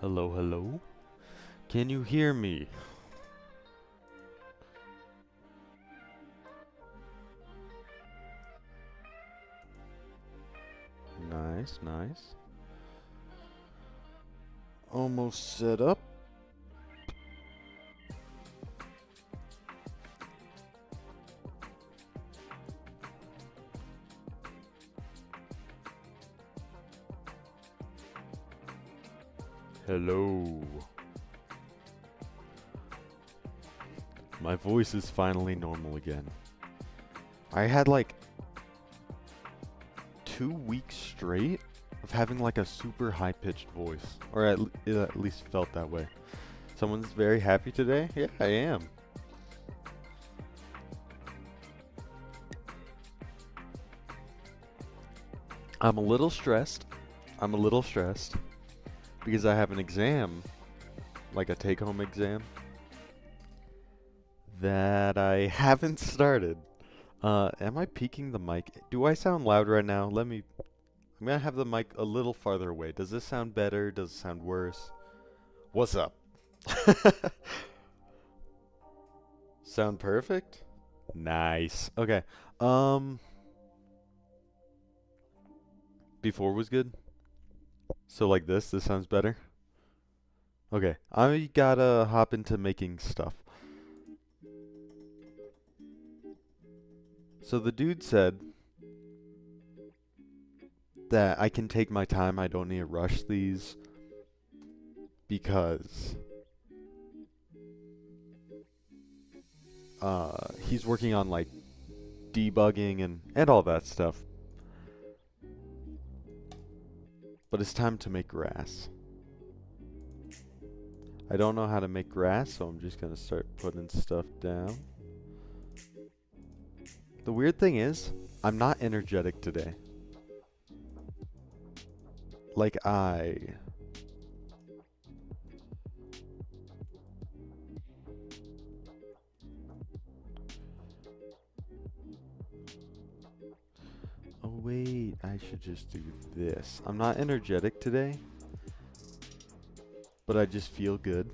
Hello, hello? Can you hear me? Nice, nice. Almost set up. Hello. My voice is finally normal again. I had like 2 weeks straight of having like a super high-pitched voice. Or it at least felt that way. Someone's very happy today? Yeah, I am. I'm a little stressed. I'm a little stressed because I have an exam, like a take-home exam, that I haven't started. Am I peaking the mic? Do I sound loud right now? I'm gonna have the mic a little farther away. Does this sound better? Does it sound worse? What's up? Sound perfect? Nice. Okay. Um, Before was good. So like this sounds better. Okay, I gotta hop into making stuff. So the dude said that I can take my time, I don't need to rush these because he's working on like debugging and all that stuff. But it's time to make grass. I don't know how to make grass, so I'm just gonna start putting stuff down. The weird thing is, I'm not energetic today. Like Oh wait, I should just do this. I'm not energetic today, but I just feel good.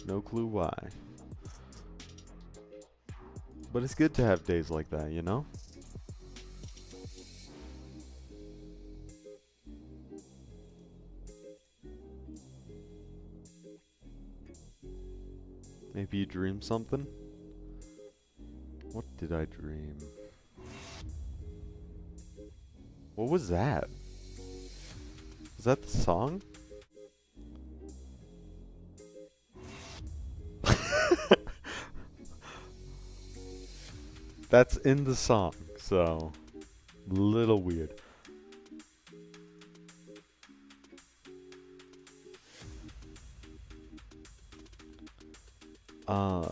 No clue why. But it's good to have days like that, you know? Maybe you dream something? What did I dream? What was that? Was that the song? That's in the song, so little weird. Uh,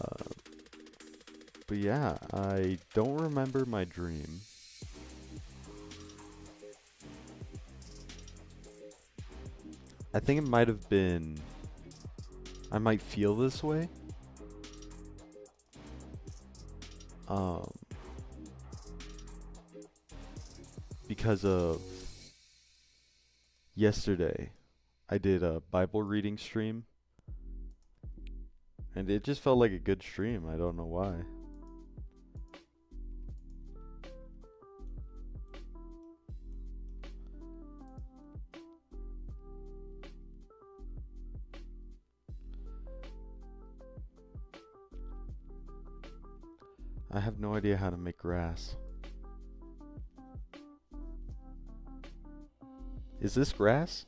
but yeah, I don't remember my dream. I think it might have been I might feel this way. Um, because of yesterday, I did a Bible reading stream, and it just felt like a good stream. I don't know why. I have no idea how to make grass. Is this grass?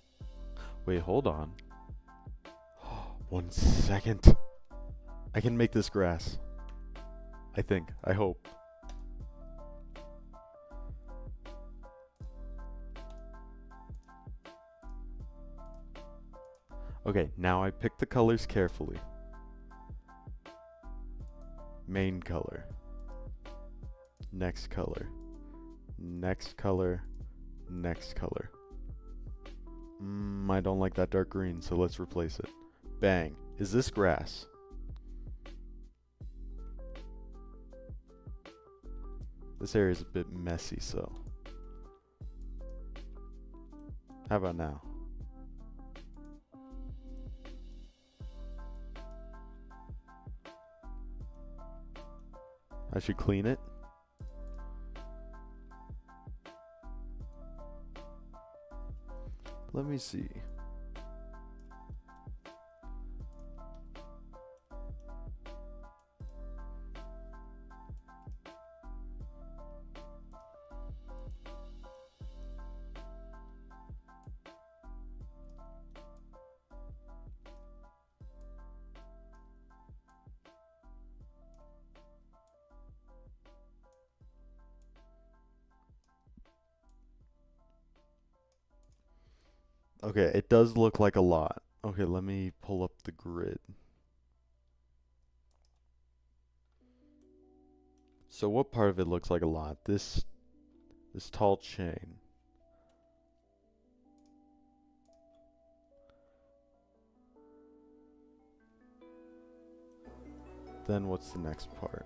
Wait, hold on. 1 second. I can make this grass. I think. I hope. Okay, now I pick the colors carefully. Main color. Next color. Next color. Next color. I don't like that dark green, so let's replace it. Bang. Is this grass? This area is a bit messy, so How about now? I should clean it. Let me see. Okay, it does look like a lot. Okay, let me pull up the grid. So what part of it looks like a lot? This tall chain. Then what's the next part?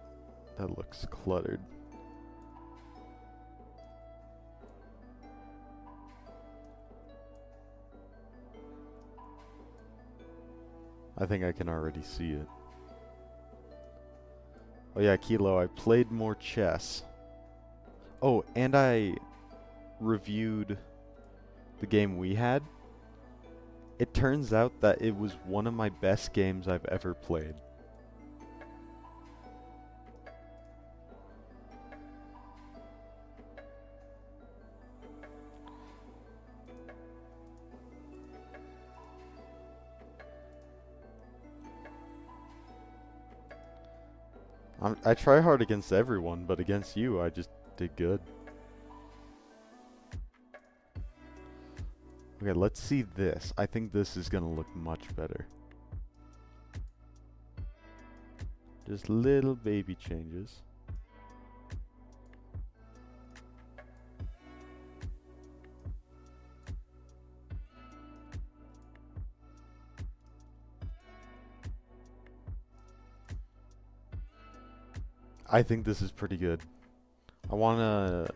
That looks cluttered. I think I can already see it. Oh yeah, Kilo, I played more chess. Oh, and I reviewed the game we had. It turns out that it was one of my best games I've ever played. I try hard against everyone, but against you, I just did good. Okay, let's see this. I think this is gonna look much better. Just little baby changes. I think this is pretty good. I wanna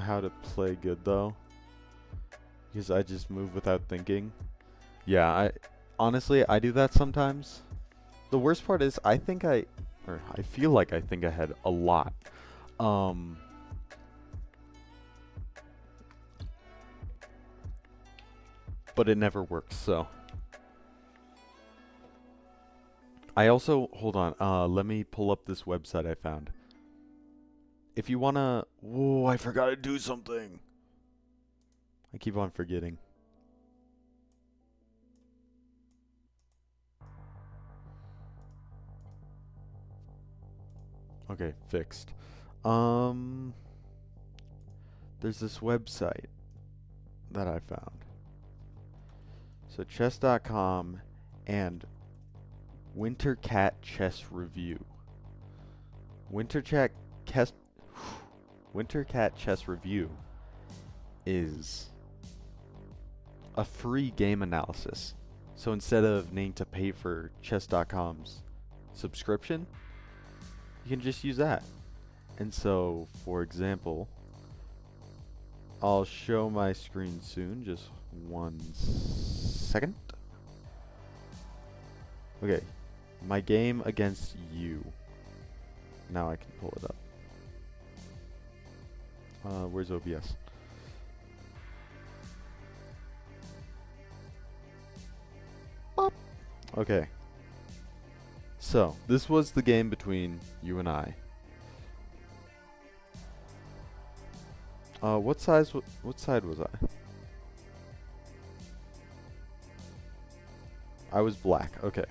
how to play good though, because I just move without thinking. Yeah, honestly I do that sometimes. The worst part is I feel like I think ahead a lot. But it never works, so. I also, hold on, let me pull up this website I found. If you wanna, whoa, I forgot to do something. I keep on forgetting. Okay, fixed. There's this website that I found. So chess.com and Wintercat Chess Review. Wintercat Chess Review is a free game analysis. So instead of needing to pay for chess.com's subscription, you can just use that. And so, for example, I'll show my screen soon, just 1 second. Okay, my game against you. Now I can pull it up. Where's OBS? Bop. Okay. So, this was the game between you and I. What side was I? I was black, okay.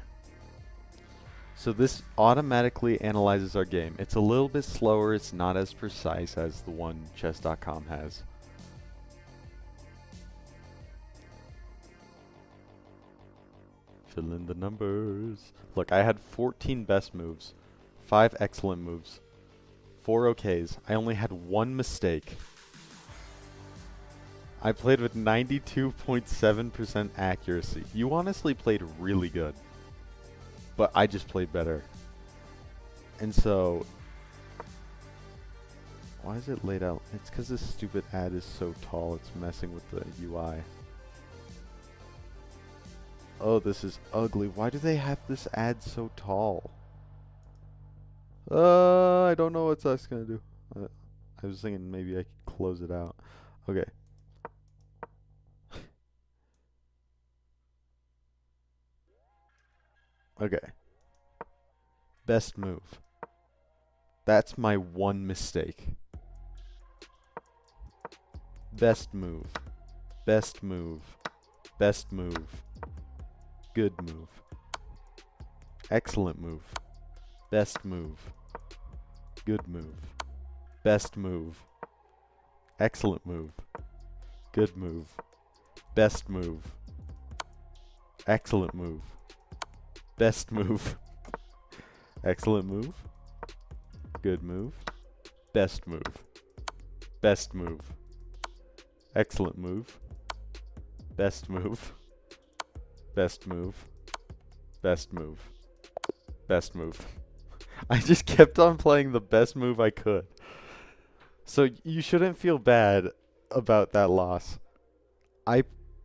So this automatically analyzes our game. It's a little bit slower, it's not as precise as the one chess.com has. Fill in the numbers. Look, I had 14 best moves, 5 excellent moves, 4 okays. I only had 1 mistake. I played with 92.7% accuracy. You honestly played really good. But I just played better. And so Why is it laid out? It's because this stupid ad is so tall, it's messing with the UI. Oh, this is ugly. Why do they have this ad so tall? I don't know what that's gonna do. I was thinking maybe I could close it out. Okay. Okay. Best move. That's my one mistake. Best move. Best move. Best move. Good move. Excellent move. Best move. Good move. Best move. Excellent move. Good move. Best move. Excellent move. Best move. Excellent move. Good move. Best move. Best move. Excellent move. Best move. Best move. Best move. Best move. I just kept on playing the best move I could. So you shouldn't feel bad about that loss. I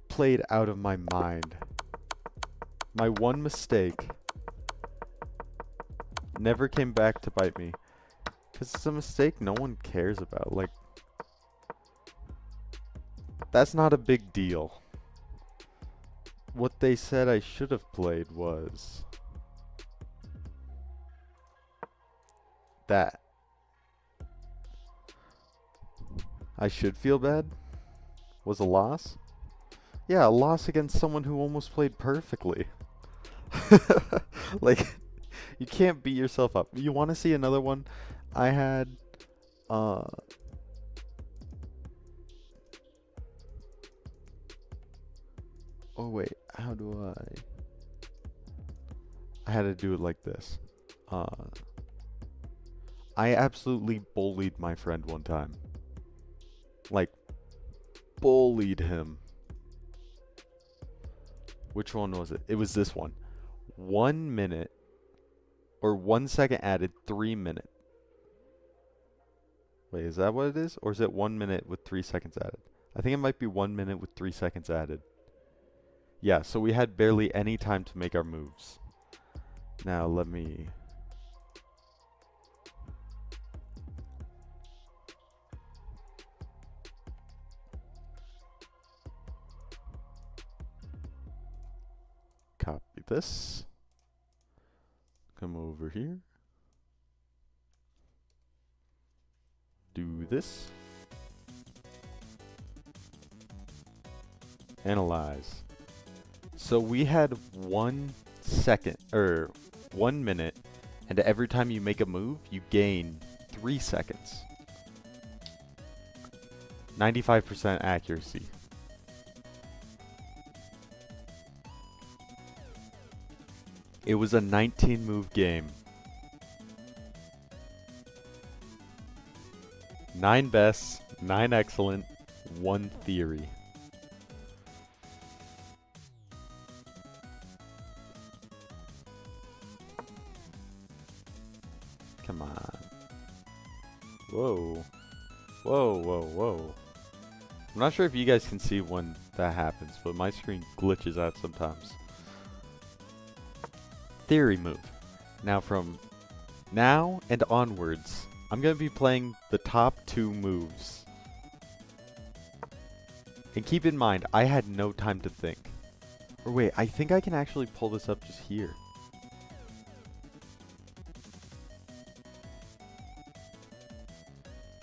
played out of my mind. My one mistake never came back to bite me. Because it's a mistake no one cares about. Like, that's not a big deal. What they said I should have played was that. I should feel bad? Was a loss? Yeah, a loss against someone who almost played perfectly. Like, you can't beat yourself up. You want to see another one? I had, oh wait, how do I had to do it like this. I absolutely bullied my friend one time. Like, bullied him. Which one was it? It was this one. 1 minute, or 1 second added, 3 minute. Wait, is that what it is? Or is it 1 minute with 3 seconds added? I think it might be 1 minute with 3 seconds added. Yeah, so we had barely any time to make our moves. Now let me... copy this. Come over here. Do this. Analyze. So we had 1 second, or 1 minute, and every time you make a move, you gain 3 seconds. 95% accuracy. It was a 19 move game. 9 best, 9 excellent, 1 theory. Come on. Whoa. Whoa, whoa, whoa. I'm not sure if you guys can see when that happens, but my screen glitches out sometimes. Theory move. Now from now and onwards, I'm going to be playing the top 2 moves. And keep in mind, I had no time to think. Or wait, I think I can actually pull this up just here.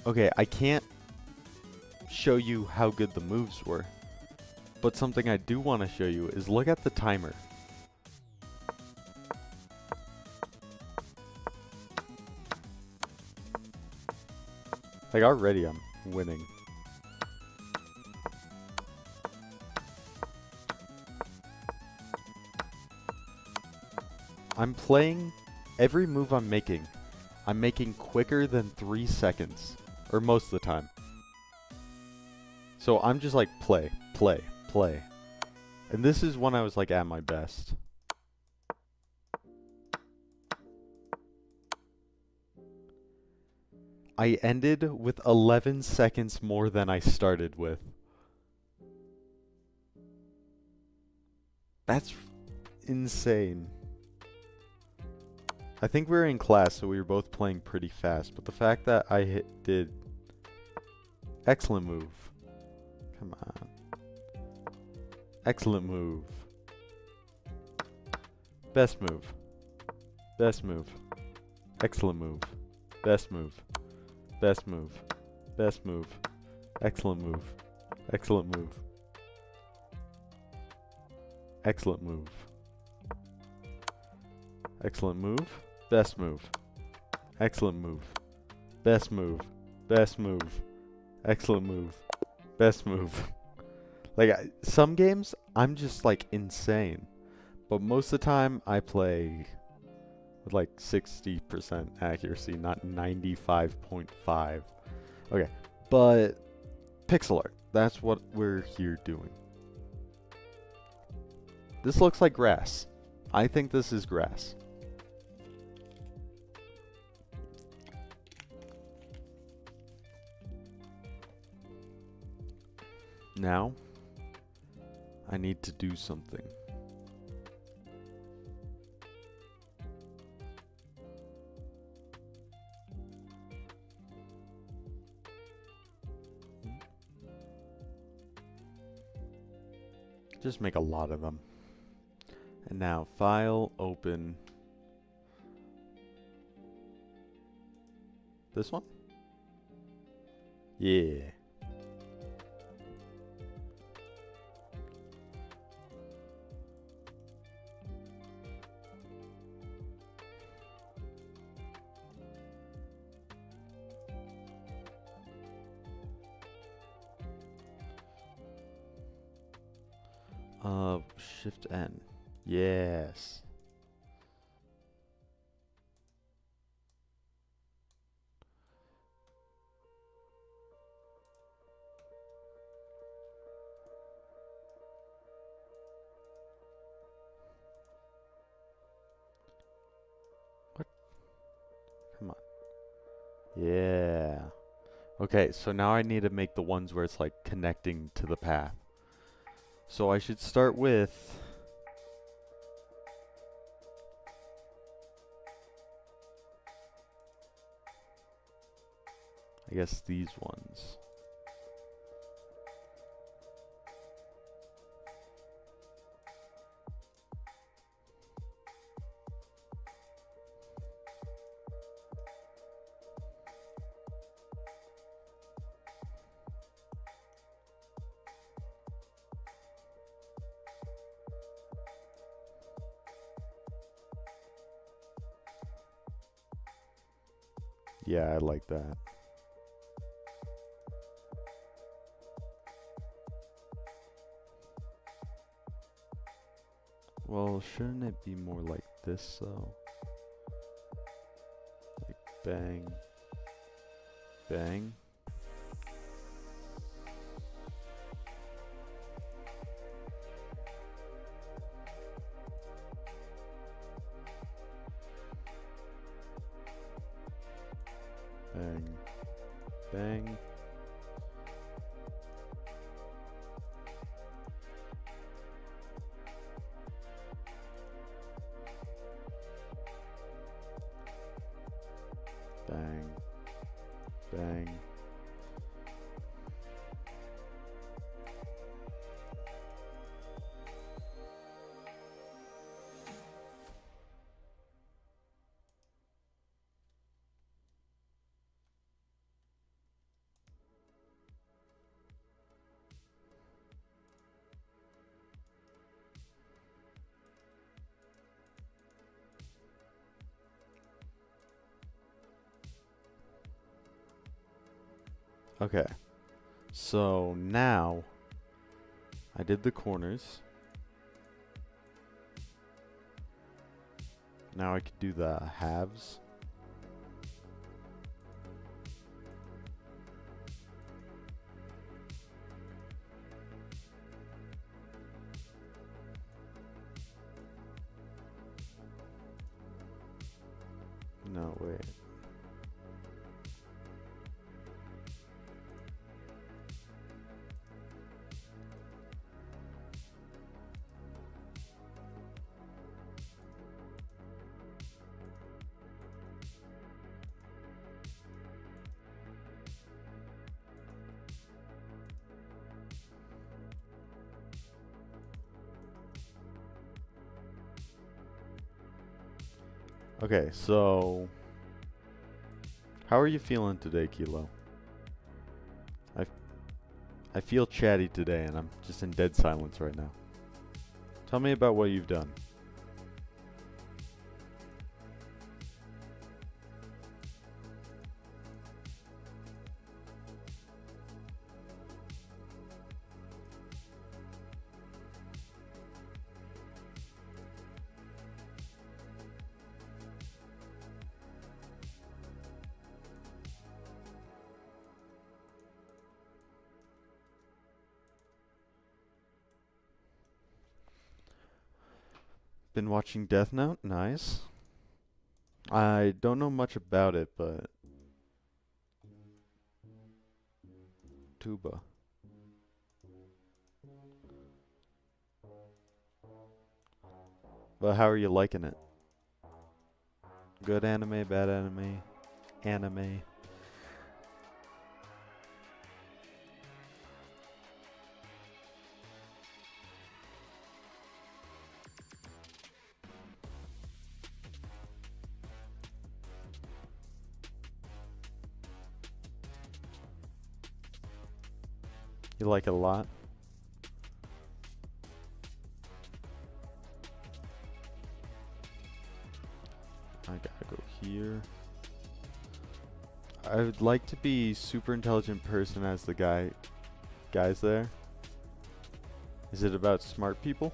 Okay, I can't show you how good the moves were. But something I do want to show you is look at the timer. Like, already I'm winning. I'm playing every move I'm making quicker than 3 seconds. Or most of the time. So I'm just like play, play, play. And this is when I was like at my best. I ended with 11 seconds more than I started with. That's insane. I think we were in class, so we were both playing pretty fast, but the fact that I did... Excellent move. Come on. Excellent move. Best move. Best move. Excellent move. Best move. Best move. Best move. Excellent move. Excellent move. Excellent move. Excellent move. Best move. Excellent move. Best move. Best move. Excellent move. Best move. Like, some games, I'm just, like, insane. But most of the time, I play with, like, 60% accuracy, not 95.5. Okay, but pixel art. That's what we're here doing. This looks like grass. I think this is grass. Now, I need to do something. Just make a lot of them. And now, file, open. This one? Yeah. Shift N. Yes. What? Come on. Yeah. Okay, so now I need to make the ones where it's like connecting to the path. So I should start with... I guess these ones. Yeah, I like that. Well, shouldn't it be more like this, though? Like, bang. Bang. Bang. Bang. Bang. Bang. Okay. So now I did the corners. Now I could do the halves. No, wait. Okay, so how are you feeling today, Kilo? I I feel chatty today, and I'm just in dead silence right now. Tell me about what you've done. Been watching Death Note? Nice. I don't know much about it, but Tuba. But how are you liking it? Good anime, bad anime, anime. You like it a lot? I gotta go here. I would like to be super intelligent person as the guys there. Is it about smart people?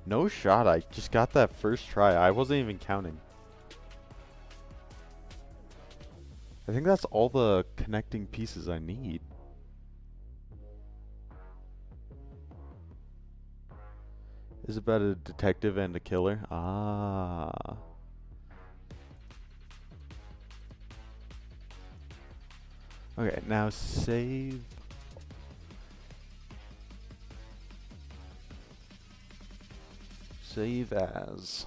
No shot, I just got that first try. I wasn't even counting. I think that's all the connecting pieces I need. Is about a detective and a killer. Ah. Okay, now save. Save as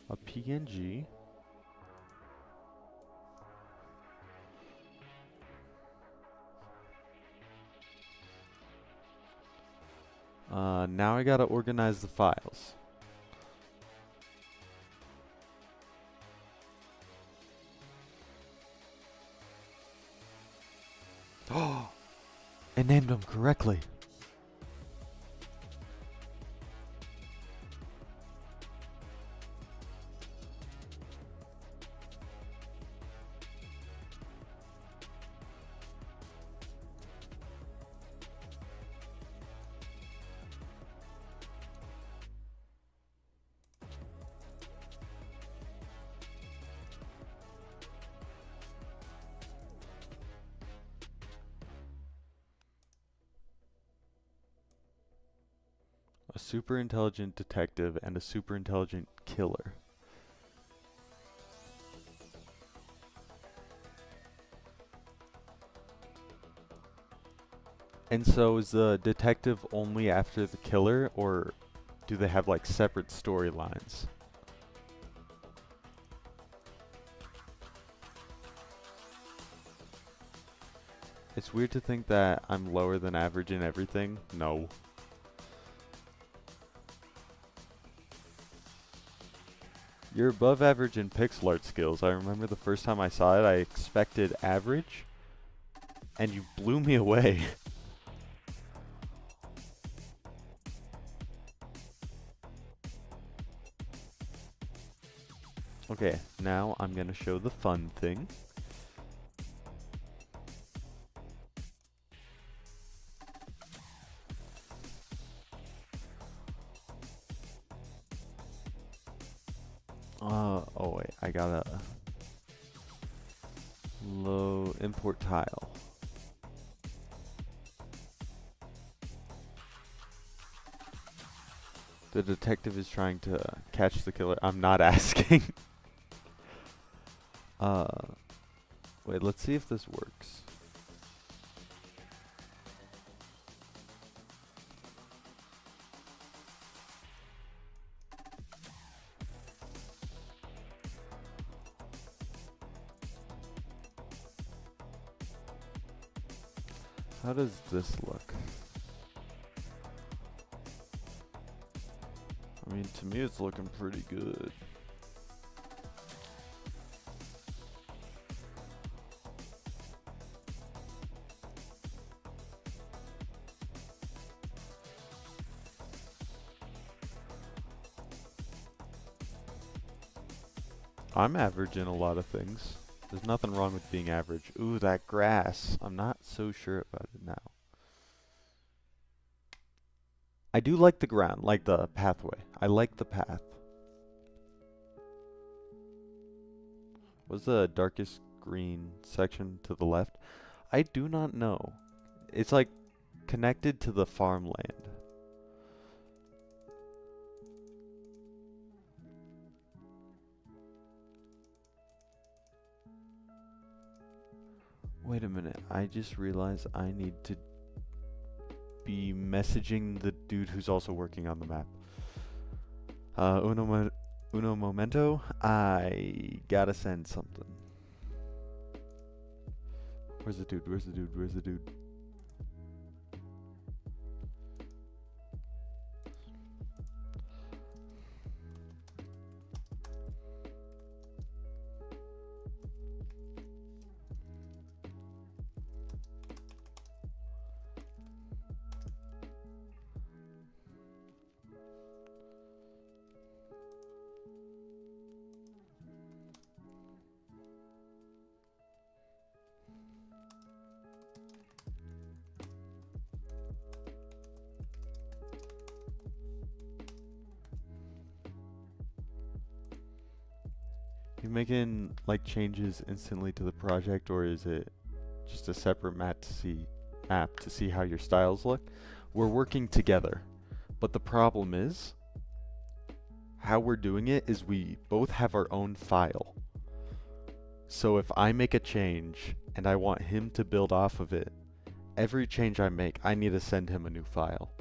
a PNG. Now I gotta organize the files. Oh, I named them correctly. A super intelligent detective and a super intelligent killer. And so is the detective only after the killer, or do they have like separate storylines? It's weird to think that I'm lower than average in everything. No. You're above average in pixel art skills. I remember the first time I saw it, I expected average, and you blew me away. Okay, now I'm gonna show the fun thing. Oh wait, I gotta load import tile. The detective is trying to catch the killer. I'm not asking. Wait, let's see if this works. How does this look? mean, to me it's looking pretty good. I'm average in a lot of things. There's nothing wrong with being average. Ooh, that grass. I'm not so sure about it now. I do like the ground, like the pathway. I like the path. What's the darkest green section to the left? I do not know. It's like connected to the farmland. Wait a minute, I just realized I need to be messaging the dude who's also working on the map. Uno momento, I gotta send something. Where's the dude? Where's the dude? Where's the dude? You making like changes instantly to the project, or is it just a separate map to see how your styles look? We're working together, but the problem is how we're doing it is we both have our own file. So if I make a change and I want him to build off of it, every change I make, I need to send him a new file.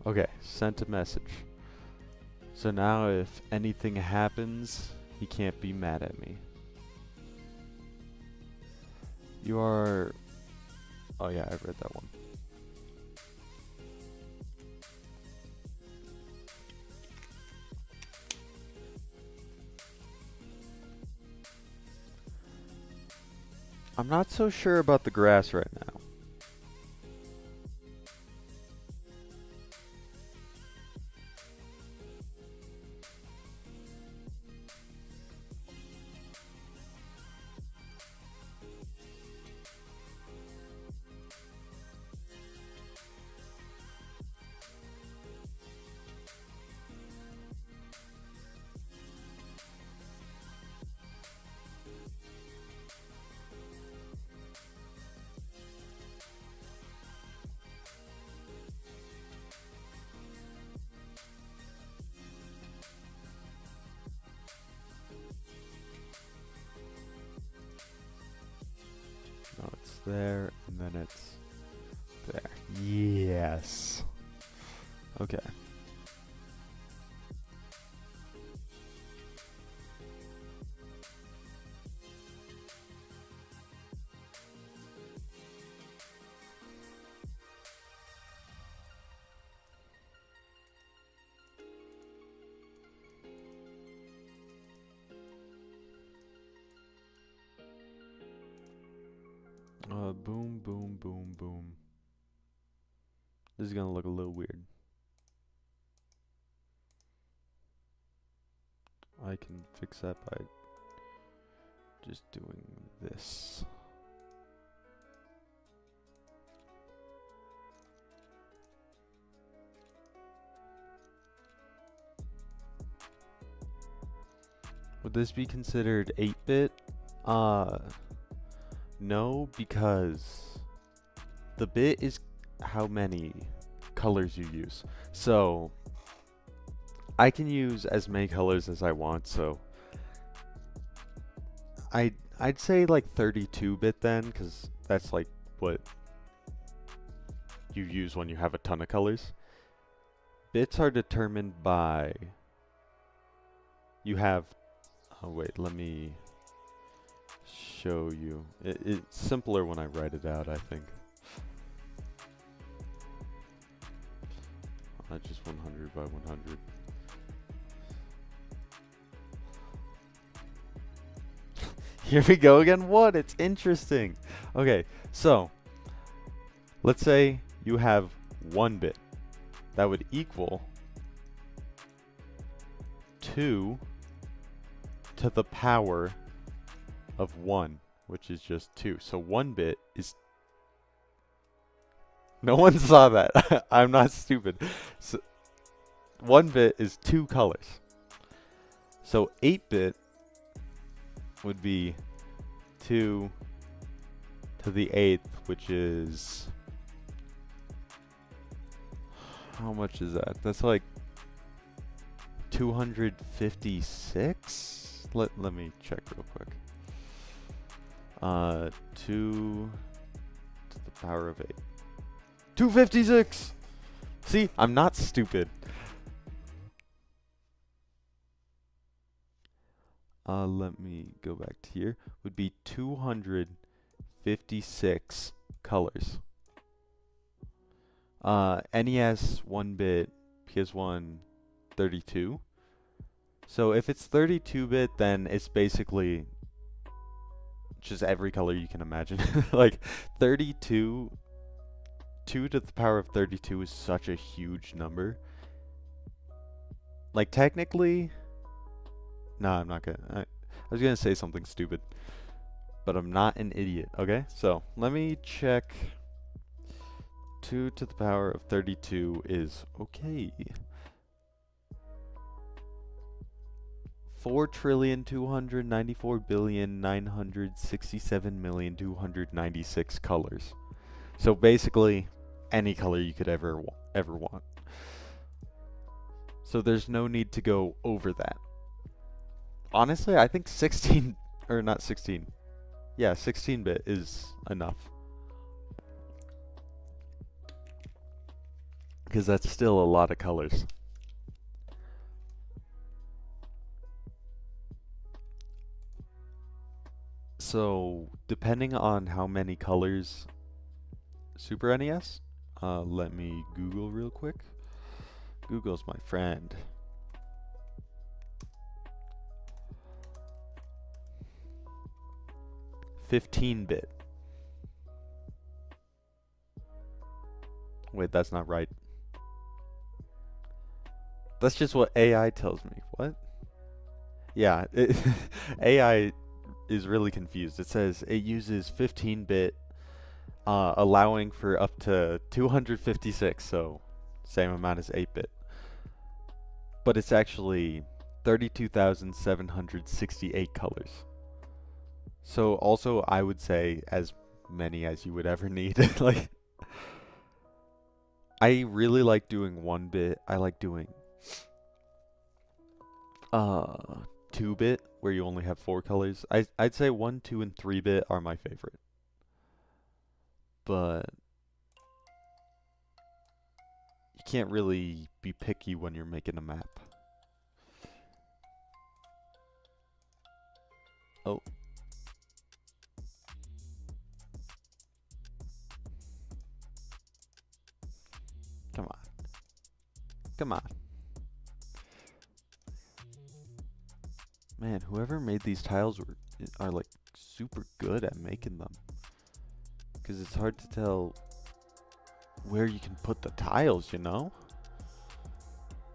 Okay, sent a message. So now if anything happens, he can't be mad at me. You are... Oh yeah, I've read that one. I'm not so sure about the grass right now. No, it's there, and then it's there. Yes. Okay. Boom, boom, boom, boom. This is gonna look a little weird. I can fix that by just doing this. Would this be considered 8-bit? No, because the bit is how many colors you use. So I can use as many colors as I want, so I'd say like 32-bit then, because that's like what you use when you have a ton of colors. Bits are determined by, you have, oh wait, let me show you. It's simpler when I write it out, I think. Just 100 by 100. Here we go again. What? It's interesting. Okay, so let's say you have 1 bit. That would equal 2 to the power of 1, which is just 2. So 1 bit is... No one saw that. I'm not stupid. So 1 bit is 2 colors. So 8-bit would be 2 to the 8th, which is... How much is that? That's like 256? Let me check real quick. 2 to the power of 8. 256! See, I'm not stupid. Let me go back to here. Would be 256 colors. NES 1-bit, PS1 32. So if it's 32-bit, then it's basically just every color you can imagine. Like 32, 2 to the power of 32 is such a huge number. Like technically, no, I'm not gonna. I was gonna say something stupid, but I'm not an idiot. Okay, so let me check. 2 to the power of 32 is okay. 4,294,967,296 colors. So basically, any color you could ever want. So there's no need to go over that. Honestly, I think 16 or not 16. Yeah, 16-bit is enough. Because that's still a lot of colors. So, depending on how many colors Super NES, let me Google real quick. Google's my friend. $15-bit. Wait, that's not right. That's just what AI tells me. What? Yeah, AI is really confused. It says it uses 15-bit, allowing for up to 256, so same amount as 8-bit. But it's actually 32,768 colors. So also, I would say as many as you would ever need. Like, I really like doing 1-bit. I like doing 2-bit, where you only have 4 colors. I'd say 1, 2, and 3-bit are my favorite. But you can't really be picky when you're making a map. Oh. Come on. Come on. Man, whoever made these tiles are like super good at making them. Because it's hard to tell where you can put the tiles, you know?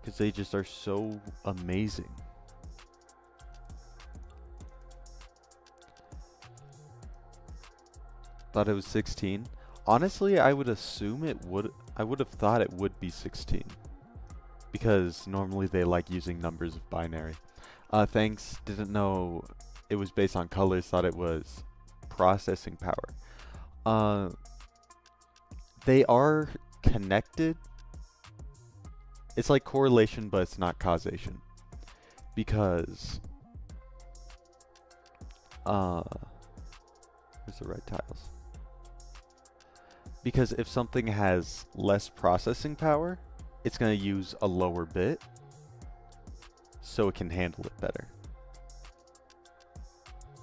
Because they just are so amazing. Thought it was 16. Honestly, I would assume it would. I would have thought it would be 16. Because normally they like using numbers of binary. Thanks. Didn't know it was based on colors. Thought it was processing power. they are connected. It's like correlation, but it's not causation. Because, where's the right tiles? Because if something has less processing power, it's going to use a lower bit, so it can handle it better.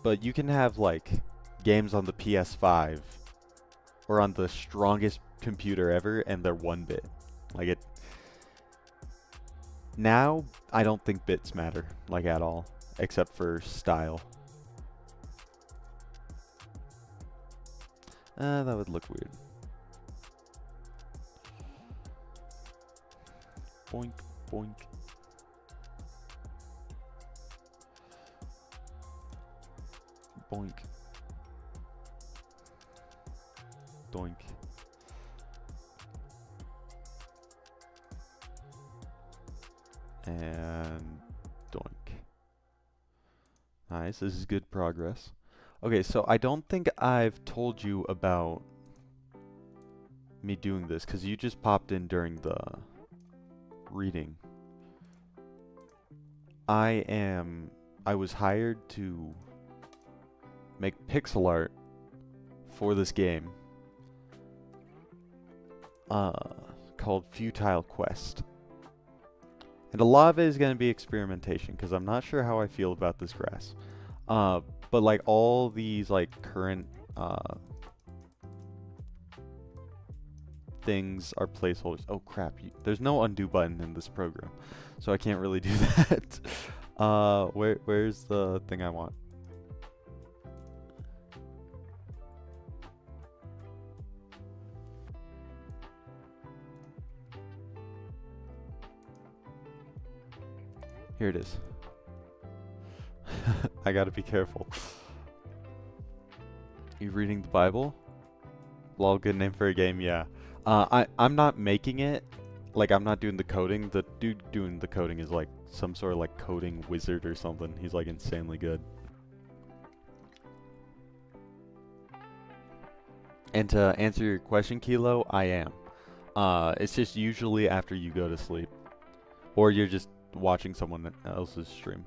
But you can have like games on the PS5 or on the strongest computer ever, and they're 1 bit. Like it. Now, I don't think bits matter, like at all, except for style. That would look weird. Boink, boink. Boink. Doink. And doink. Nice, this is good progress. Okay, so I don't think I've told you about me doing this, because you just popped in during the reading. I was hired to make pixel art for this game called Futile Quest. And a lot of it is going to be experimentation, because I'm not sure how I feel about this grass. But like all these like current things are placeholders. Oh crap, there's no undo button in this program, so I can't really do that. Where's the thing I want? Here it is. I gotta be careful. You reading the Bible? Lol, good name for a game, yeah. I'm not making it. Like, I'm not doing the coding. The dude doing the coding is like some sort of like coding wizard or something. He's like insanely good. And to answer your question, Kilo, I am. It's just usually after you go to sleep. Or you're just watching someone else's stream.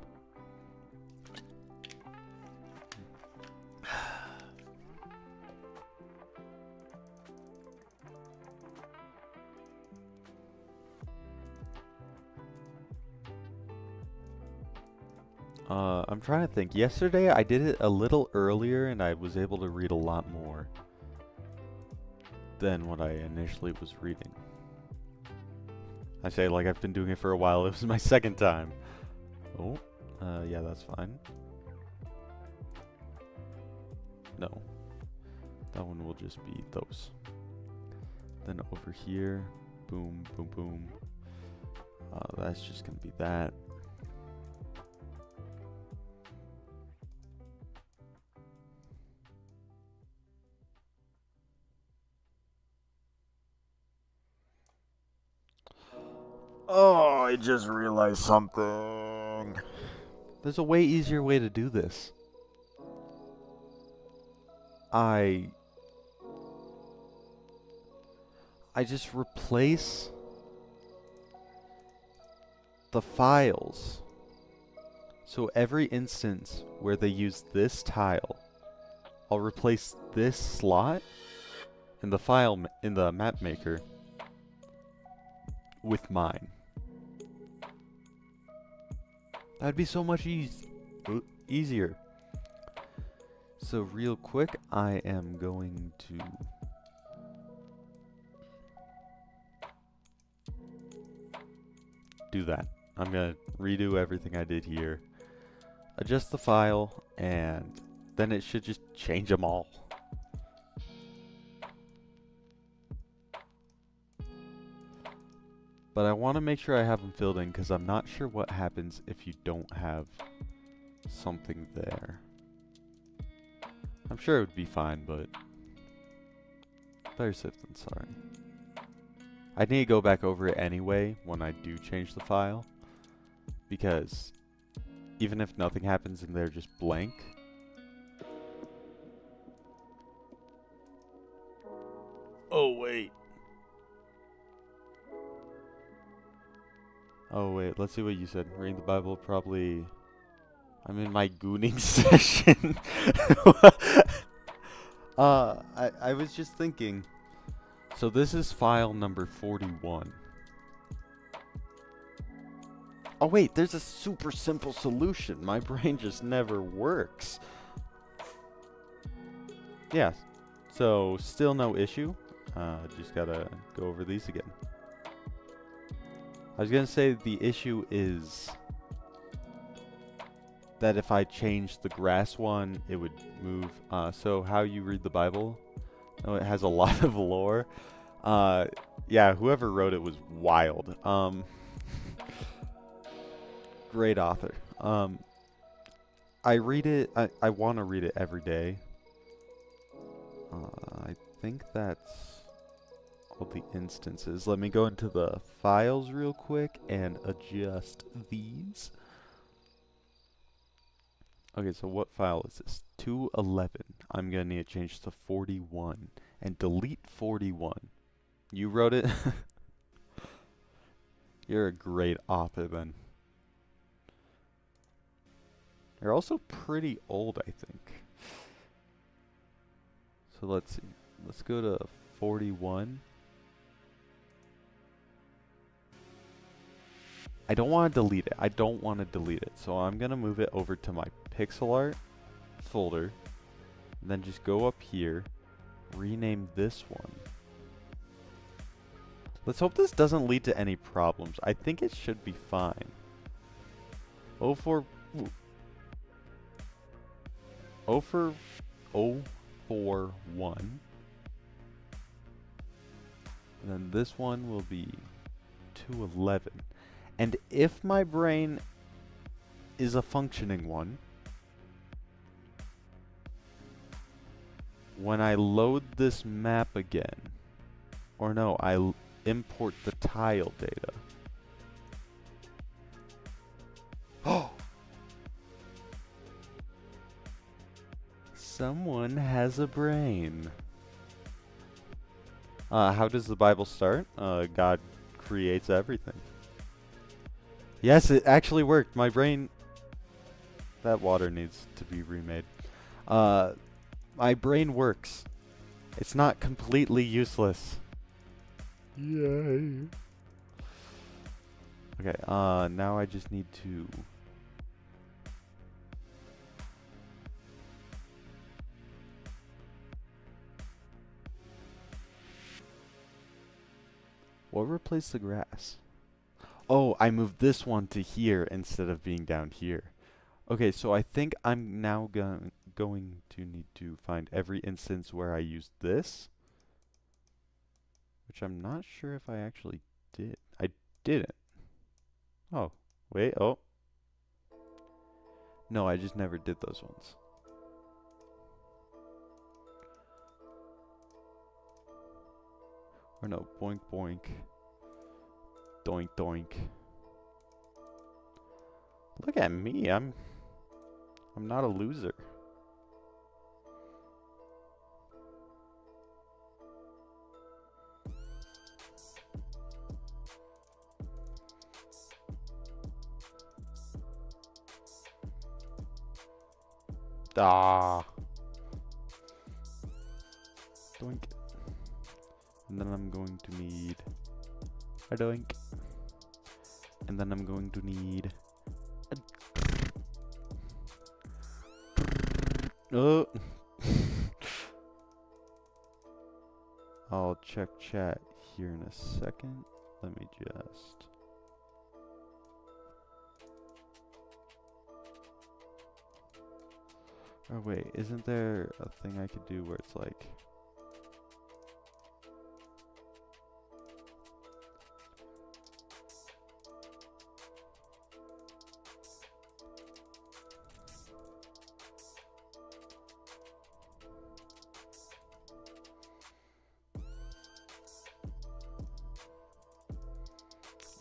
I'm trying to think. Yesterday I did it a little earlier and I was able to read a lot more than what I initially was reading. I say like I've been doing it for a while. It was my second time. Oh, yeah, that's fine. No. That one will just be those. Then over here, boom, boom, boom. That's just gonna be that. Oh, I just realized something. There's a way easier way to do this. I just replace the files. So every instance where they use this tile, I'll replace this slot in the file in the map maker with mine. That'd be so much easier. So real quick, I am going to do that. I'm gonna redo everything I did here, adjust the file, and then it should just change them all. But I want to make sure I have them filled in because I'm not sure what happens if you don't have something there. I'm sure it would be fine, but better safe than sorry. I need to go back over it anyway when I do change the file, because even if nothing happens and they're just blank, oh wait, Oh wait, let's see what you said. Reading the Bible, probably. I'm in my gooning session. I was just thinking. So this is file number 41. Oh wait, there's a super simple solution. My brain just never works. Yeah, so still no issue. Just gotta go over these again. I was gonna say the issue is that if I change the grass one, it would move. So how you read the Bible, oh, it has a lot of lore. Yeah, whoever wrote it was wild. Great author. I read it, I want to read it every day. I think that's all the instances. Let me go into the files real quick and adjust these. Okay, so what file is this? 211. I'm going to need to change to 41 and delete 41. You wrote it? You're a great author then. You're also pretty old, I think. So let's see. Let's go to 41. I don't want to delete it. I don't want to delete it. So I'm going to move it over to my pixel art folder. And then just go up here. Rename this one. Let's hope this doesn't lead to any problems. I think it should be fine. 041. And then this one will be 211. And if my brain is a functioning one, when I load this map again, or no, I import the tile data. Oh! Someone has a brain. How does the Bible start? God creates everything. Yes, it actually worked. My brain... That water needs to be remade. My brain works. It's not completely useless. Yay. Okay, now I just need to... What replaced the grass? Oh, I moved this one to here instead of being down here. Okay, so I think I'm now going to need to find every instance where I used this. Which I'm not sure if I actually did. I didn't. Oh, wait, oh. No, I just never did those ones. Or no, boink boink. Doink doink. Look at me, I'm not a loser. Ah. Doink. And then I'm going to need a doink. And then I'm going to need a oh. I'll check chat here in a second. Let me just... Oh wait, isn't there a thing I could do where it's like...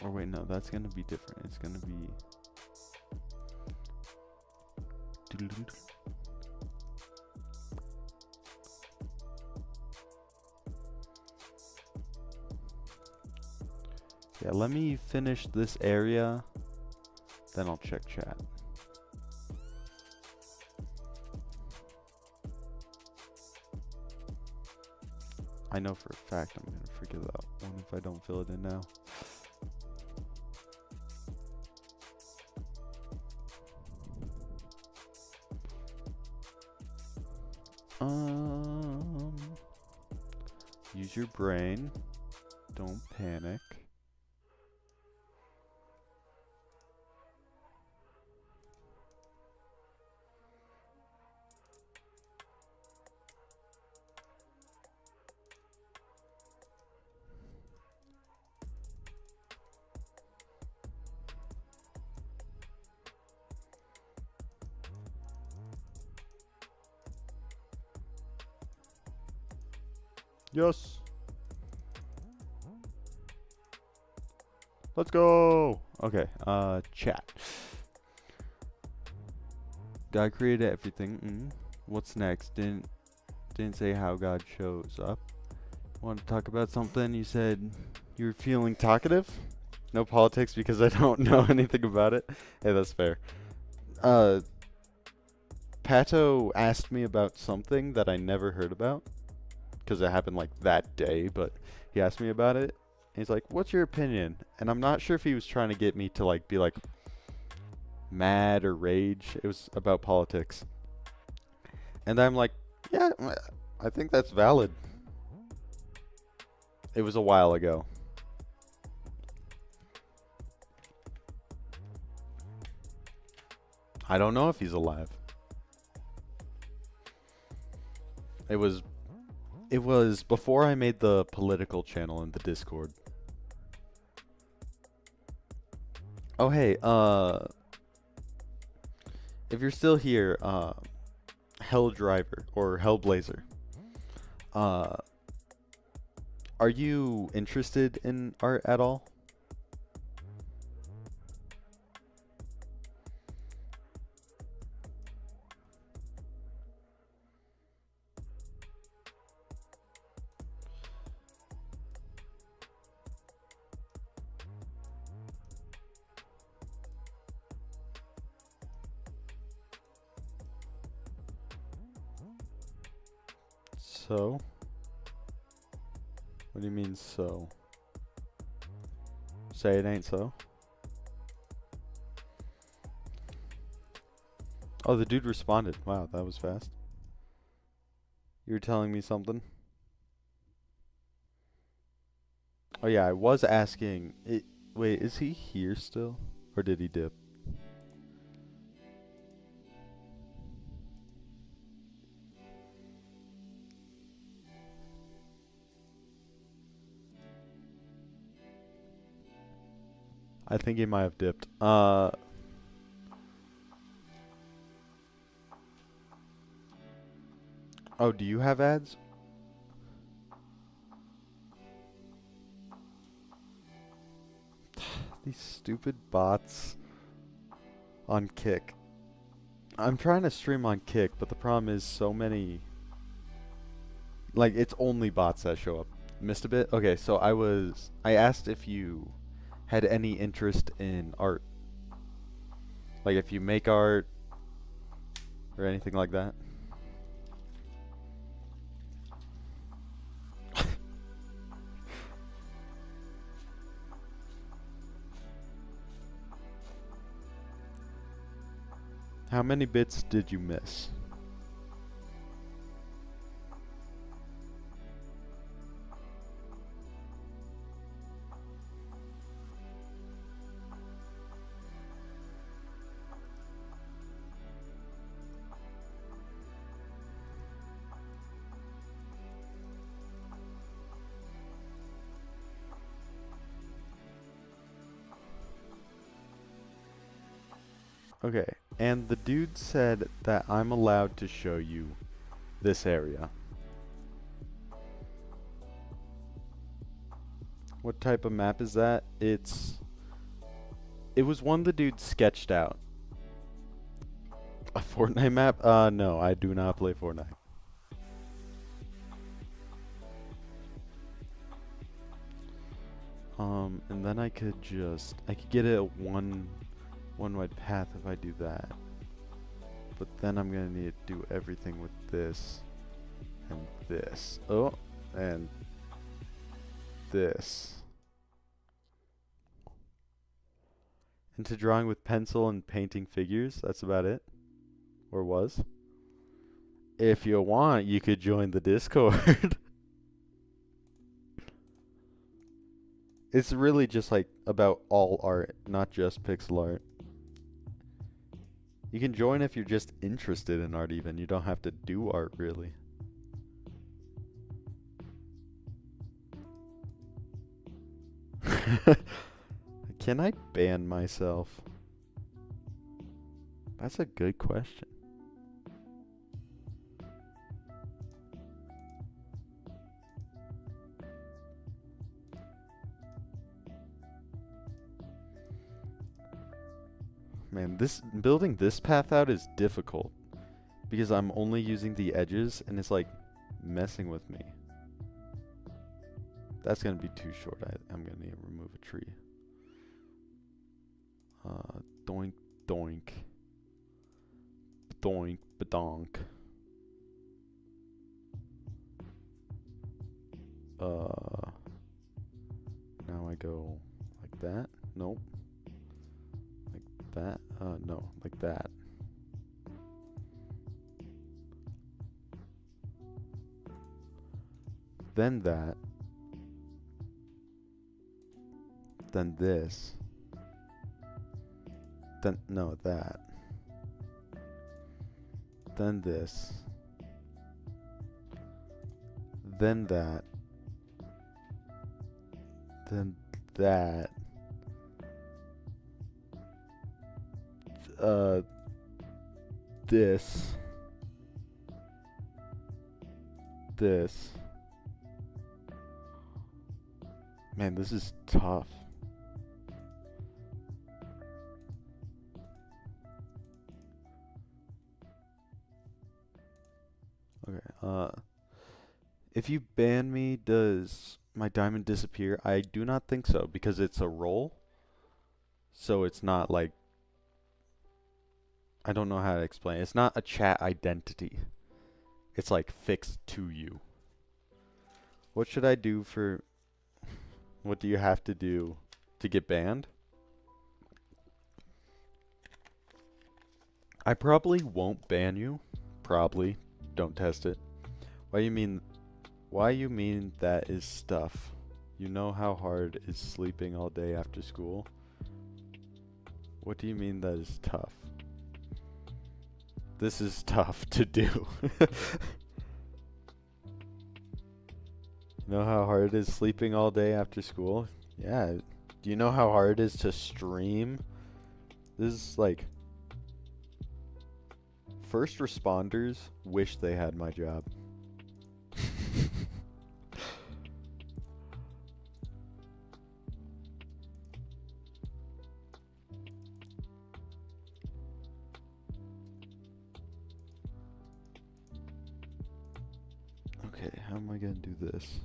Or wait, no, that's gonna be different. It's gonna be... Yeah, let me finish this area, then I'll check chat. I know for a fact I'm gonna forget that one if I don't fill it in now. Use your brain. Don't panic. Yes. Let's go. Okay, chat. God created everything. What's next? Didn't say how God shows up. Want to talk about something? You said you were feeling talkative? No politics because I don't know anything about it. Hey, that's fair. Pato asked me about something that I never heard about because it happened like that day, but he asked me about it. He's like, "What's your opinion?" And I'm not sure if he was trying to get me to like be like mad or rage. It was about politics. And I'm like, "Yeah, I think that's valid." It was a while ago. I don't know if he's alive. It was before I made the political channel in the Discord. Oh hey, if you're still here, Hell Driver or Hellblazer, are you interested in art at all? So? What do you mean so? Say it ain't so? Oh, the dude responded. Wow, that was fast. You were telling me something? Oh yeah, I was asking. Wait, is he here still? Or did he dip? I think he might have dipped. Oh, do you have ads? These stupid bots on Kick. I'm trying to stream on Kick, but the problem is so many... Like, it's only bots that show up. Missed a bit? Okay, so I asked if you had any interest in art. Like if you make art or anything like that. How many bits did you miss? Okay, and the dude said that I'm allowed to show you this area. What type of map is that? It was one the dude sketched out. A Fortnite map? No, I do not play Fortnite. And then I could get it a one wide path if I do that. But then I'm gonna need to do everything with this and this. Oh, and this. Into drawing with pencil and painting figures. That's about it. Or was. If you want, you could join the Discord. It's really just like about all art, not just pixel art. You can join if you're just interested in art even. You don't have to do art really. Can I ban myself? That's a good question. Man, building this path out is difficult because I'm only using the edges and it's like messing with me. That's gonna be too short. I'm gonna need to remove a tree. Doink, doink. Doink, badonk. Now I go like that. Nope. Like that. No, like that. Then that. Then this. Then, no, that. Then this. Then that. Then that. This. This. Man, this is tough. Okay, if you ban me, does my diamond disappear? I do not think so, because it's a role. So it's not like... I don't know how to explain. It's not a chat identity. It's like fixed to you. What should I do for... What do you have to do to get banned? I probably won't ban you. Probably. Don't test it. Why you mean that is stuff? You know how hard is sleeping all day after school? What do you mean that is tough? This is tough to do. You know how hard it is sleeping all day after school? Yeah. Do you know how hard it is to stream? This is like... First responders wish they had my job. Okay, how am I gonna do this?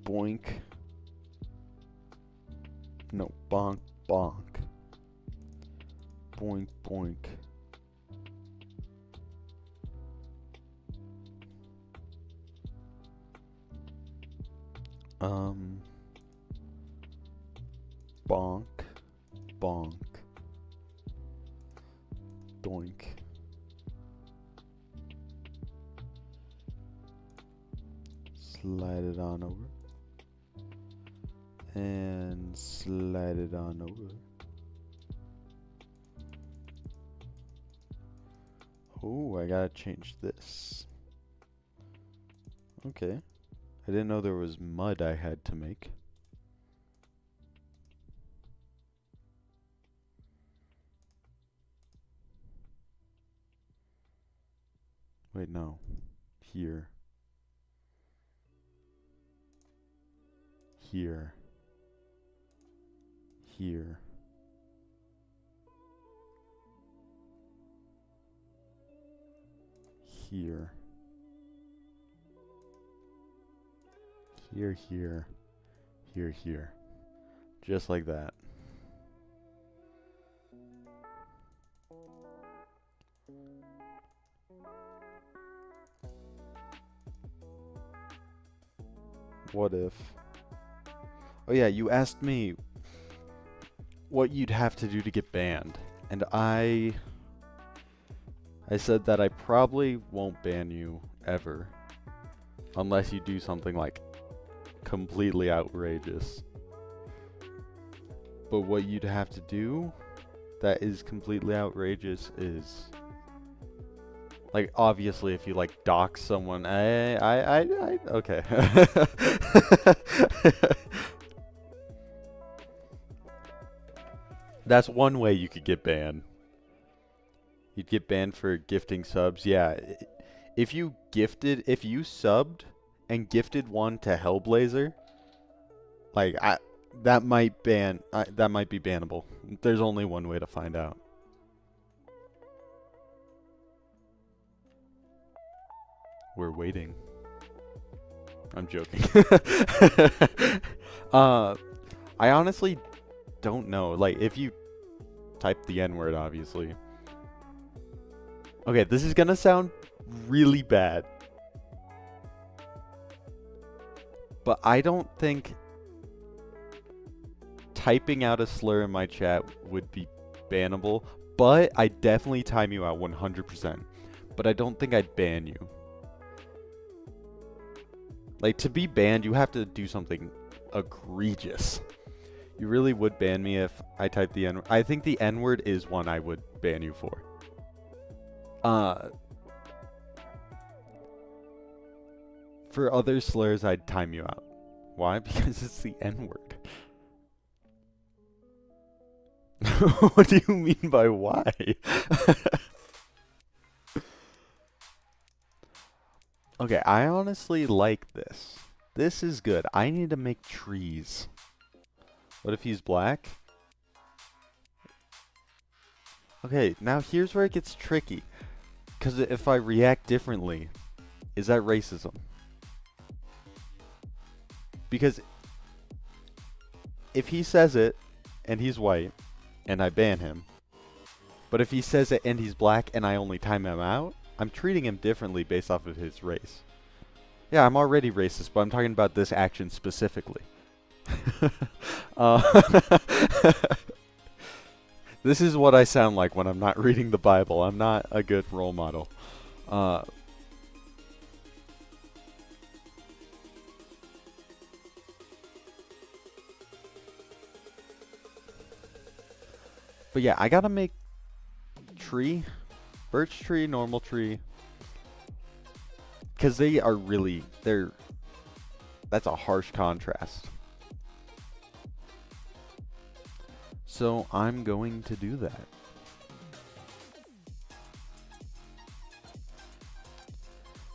Boink. No, bonk, bonk. Boink, boink. Bonk, bonk. Doink. Slide it on over. And slide it on over. Oh, I gotta change this. Okay. I didn't know there was mud I had to make. Wait, no. Here. Here. Here. Here. Here, here, here, here. Just like that. What if? Oh yeah, you asked me what you'd have to do to get banned. And I said that I probably won't ban you ever. Unless you do something like completely outrageous. But what you'd have to do that is completely outrageous is, like, obviously if you like dox someone, okay. That's one way you could get banned. You'd get banned for gifting subs. Yeah, if you subbed and gifted one to Hellblazer, like that might be bannable. There's only one way to find out. We're waiting. I'm joking. I honestly don't know. Like, if you type the N-word, obviously. Okay, this is gonna sound really bad. But I don't think typing out a slur in my chat would be bannable. But I definitely time you out 100%. But I don't think I'd ban you. Like, to be banned, you have to do something egregious. You really would ban me if I typed the N-word. I think the N-word is one I would ban you for. For other slurs, I'd time you out. Why? Because it's the N-word. What do you mean by why? Okay, I honestly like this. This is good. I need to make trees. What if he's black? Okay, now here's where it gets tricky. Because if I react differently, is that racism? Because if he says it and he's white and I ban him, but if he says it and he's black and I only time him out, I'm treating him differently based off of his race. Yeah, I'm already racist, but I'm talking about this action specifically. This is what I sound like when I'm not reading the Bible. I'm not a good role model. But yeah, I gotta make tree, birch tree, normal tree, because they are really, that's a harsh contrast. So I'm going to do that.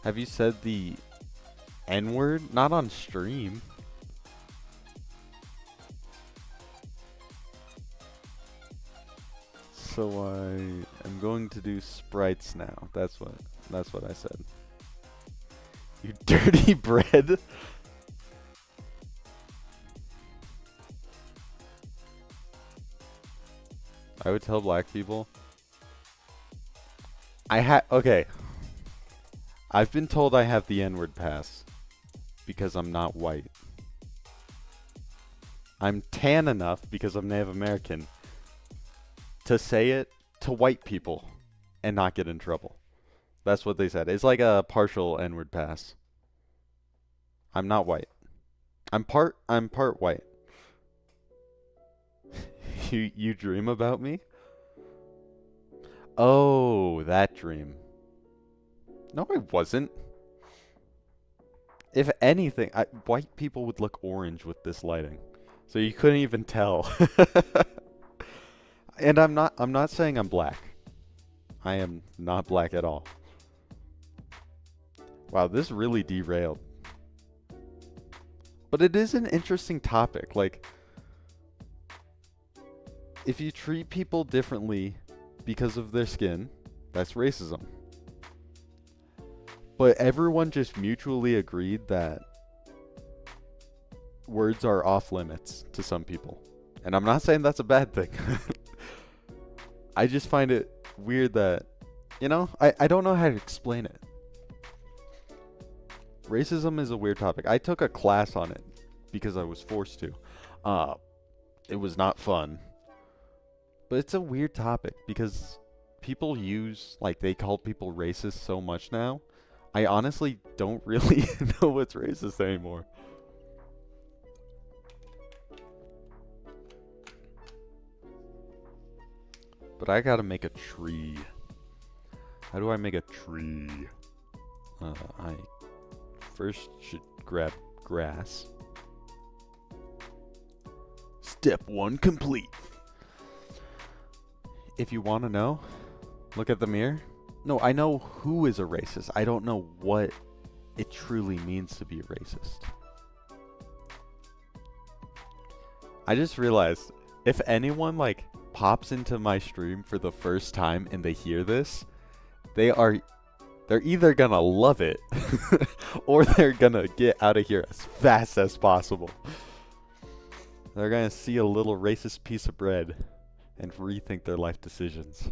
Have you said the N-word? Not on stream. So I am going to do sprites now. That's what I said. You dirty bread. I would tell black people. Okay. I've been told I have the N-word pass because I'm not white. I'm tan enough because I'm Native American to say it to white people and not get in trouble. That's what they said. It's like a partial N-word pass. I'm not white. I'm part white. You dream about me? Oh, that dream. No, I wasn't. If anything, white people would look orange with this lighting. So you couldn't even tell. And I'm not saying I'm black. I am not black at all. Wow, this really derailed. But it is an interesting topic. Like, if you treat people differently because of their skin, that's racism. But everyone just mutually agreed that words are off limits to some people. And I'm not saying that's a bad thing. I just find it weird that, I don't know how to explain it. Racism is a weird topic. I took a class on it because I was forced to. It was not fun. But it's a weird topic because people they call people racist so much now. I honestly don't really know what's racist anymore. But I gotta make a tree. How do I make a tree? I first should grab grass. Step 1 complete. If you want to know, look at the mirror. No, I know who is a racist. I don't know what it truly means to be a racist. I just realized if anyone pops into my stream for the first time and they hear this, they're either gonna love it or they're gonna get out of here as fast as possible. They're gonna see a little racist piece of bread and rethink their life decisions.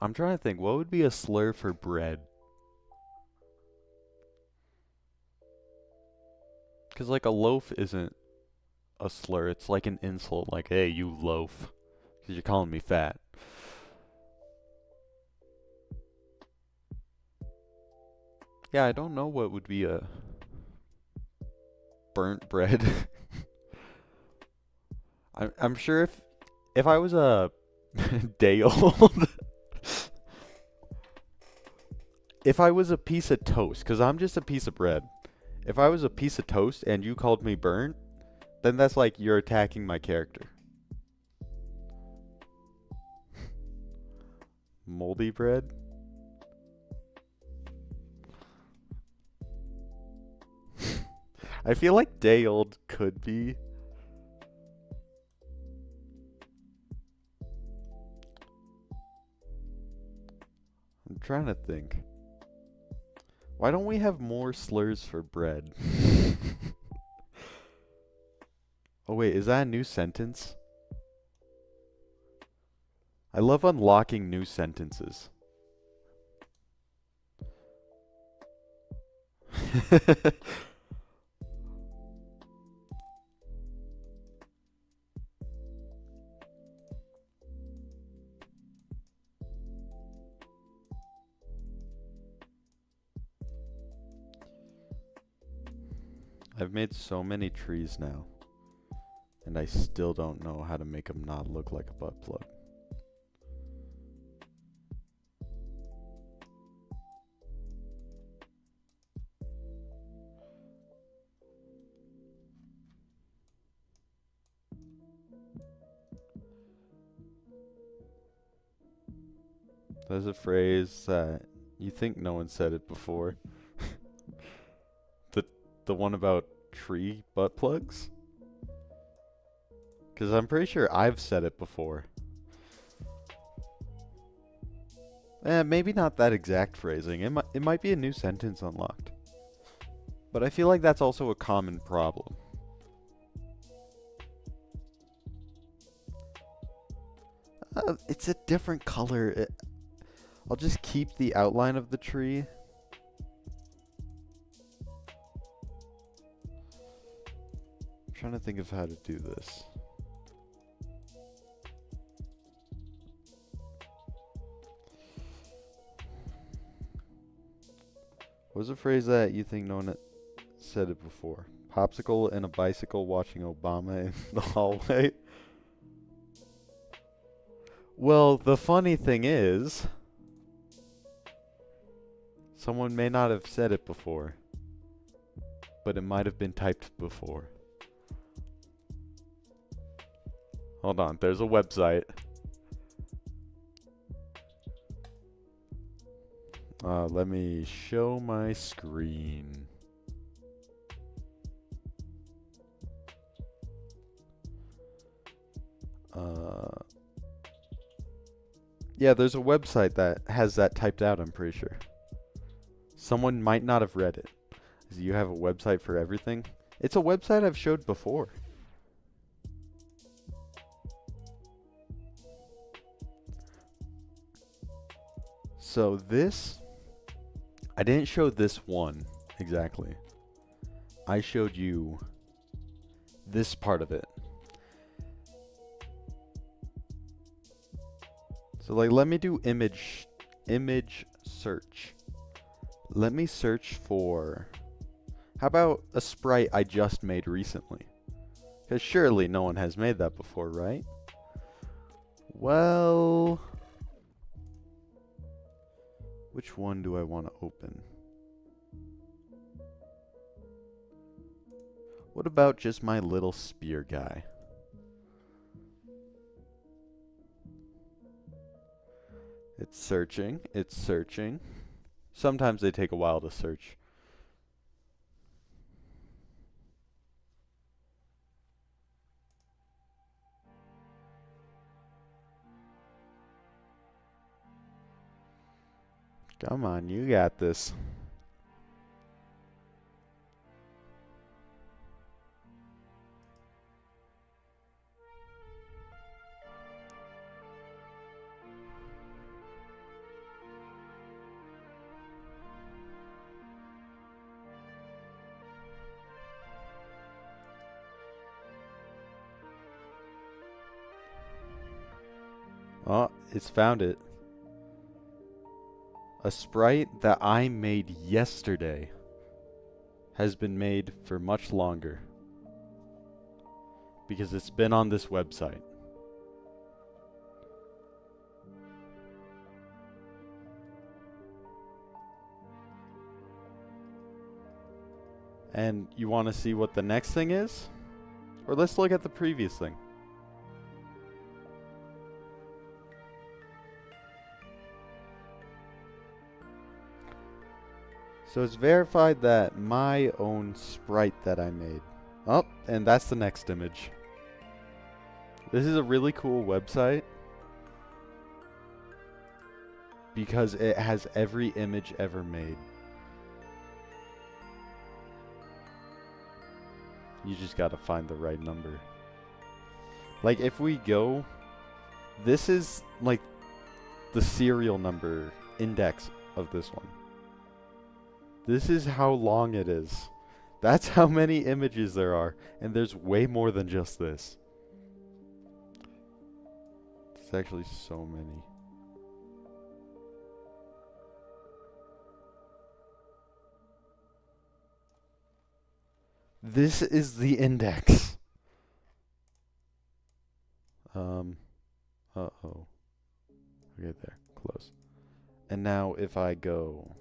I'm trying to think, what would be a slur for bread? Because a loaf isn't a slur, it's like an insult, like, hey, you loaf, because you're calling me fat. Yeah, I don't know what would be a burnt bread. I'm sure if I was a day old, if I was a piece of toast, because I'm just a piece of bread. If I was a piece of toast and you called me burnt, then that's like you're attacking my character. Moldy bread? I feel like day old could be. I'm trying to think. Why don't we have more slurs for bread? Oh wait, is that a new sentence? I love unlocking new sentences. I've made so many trees now, and I still don't know how to make them not look like a butt plug. There's a phrase that you think no one said it before. The one about tree butt plugs? Because I'm pretty sure I've said it before. Maybe not that exact phrasing. It might be a new sentence unlocked. But I feel like that's also a common problem. It's a different color. I'll just keep the outline of the tree. I'm trying to think of how to do this. What was a phrase that you think no one said it before? Popsicle and a bicycle watching Obama in the hallway? Well, the funny thing is, someone may not have said it before, but it might have been typed before. Hold on, there's a website. Let me show my screen. Yeah, there's a website that has that typed out, I'm pretty sure. Someone might not have read it. You have a website for everything? It's a website I've showed before. So this, I didn't show this one exactly. I showed you this part of it. So like, let me do image search. Let me search for, how about a sprite I just made recently? Because surely no one has made that before, right? Well, which one do I want to open? What about just my little spear guy? It's searching, it's searching. Sometimes they take a while to search. Come on, you got this. Oh, it's found it. A sprite that I made yesterday has been made for much longer because it's been on this website. And you want to see what the next thing is? Or let's look at the previous thing. So it's verified that my own sprite that I made. Oh, and that's the next image. This is a really cool website because it has every image ever made. You just gotta find the right number. Like if we go, this is like the serial number index of this one. This is how long it is. That's how many images there are. And there's way more than just this. There's actually so many. This is the index. Uh-oh. Okay, there. Close. And now if I go...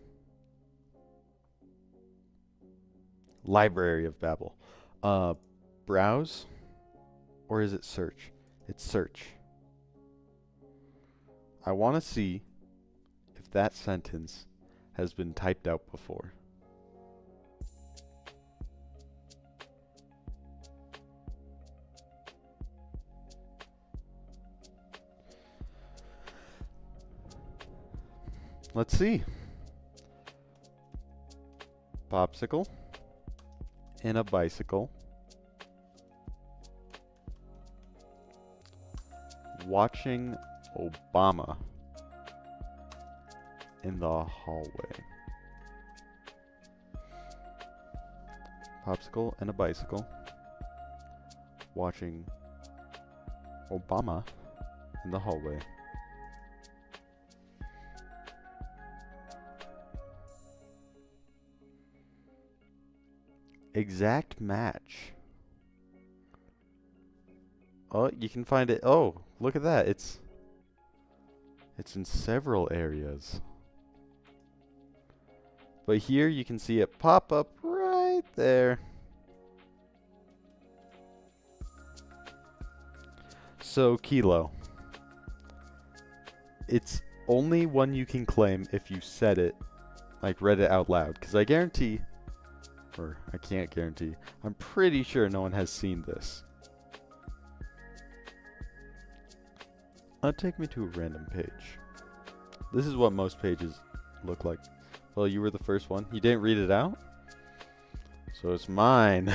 Library of Babel. Browse? Or is it search? It's search. I want to see if that sentence has been typed out before. Let's see. Popsicle. In a bicycle. Watching Obama in the hallway. Popsicle and a bicycle. Watching Obama in the hallway. Exact match. Oh, you can find it. Oh, look at that. It's in several areas. But here you can see it pop up right there. So, Kilo. It's only one you can claim if you said it, like read it out loud. Because I guarantee, or I can't guarantee, I'm pretty sure no one has seen this. Take me to a random page. This is what most pages look like. Well, you were the first one. You didn't read it out? So it's mine.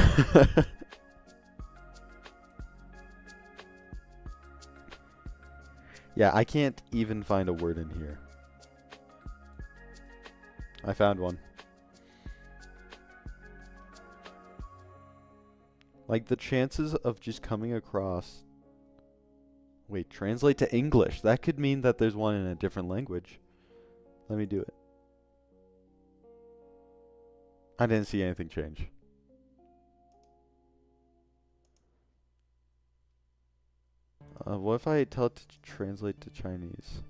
Yeah, I can't even find a word in here. I found one. Like, the chances of just coming across... Wait, translate to English. That could mean that there's one in a different language. Let me do it. I didn't see anything change. What if I tell it to translate to Chinese?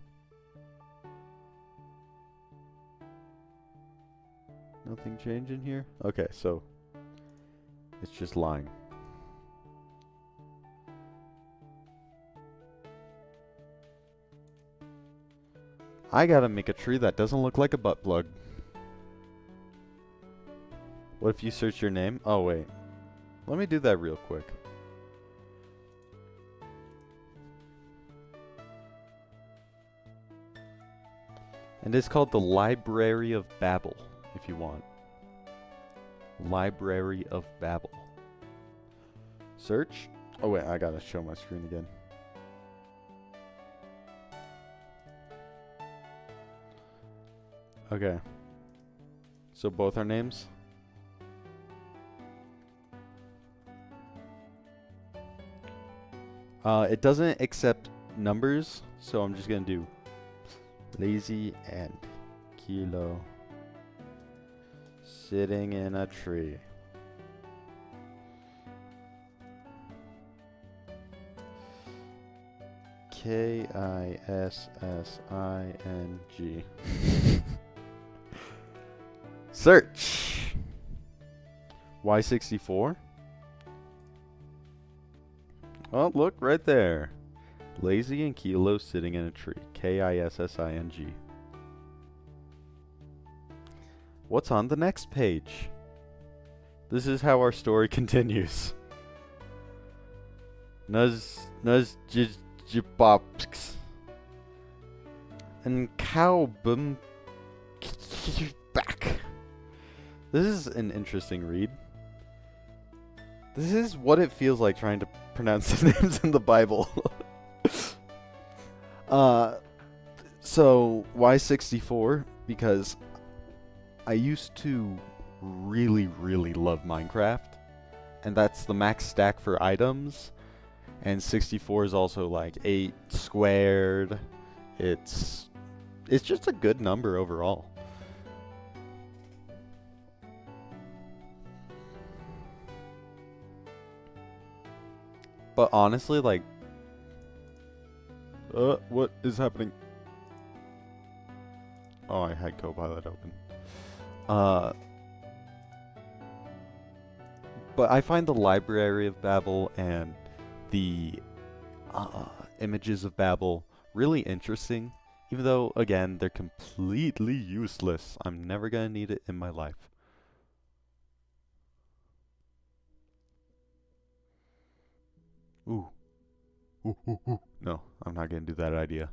Nothing change in here? Okay, so it's just lying. I gotta make a tree that doesn't look like a butt plug. What if you search your name? Oh, wait. Let me do that real quick. And it's called the Library of Babel, if you want. Library of Babel. Search. Oh, wait, I gotta show my screen again. Okay. So both our names? It doesn't accept numbers, so I'm just gonna do Lazy and Kilo sitting in a tree. Kissing. Search. Y64. Oh, look right there. Lazy and Kilo sitting in a tree. Kissing. What's on the next page? This is how our story continues. Nuz jipops and cowbum back. This is an interesting read. This is what it feels like trying to pronounce the names in the Bible. So Y64, because I used to really love Minecraft, and that's the max stack for items, and 64 is also like 8 squared. It's just a good number overall. But honestly, like, what is happening? Oh, I had Copilot open. But I find the Library of Babel and the Images of Babel really interesting, even though, again, they're completely useless. I'm never gonna need it in my life. Ooh. Ooh. No, I'm not gonna do that idea.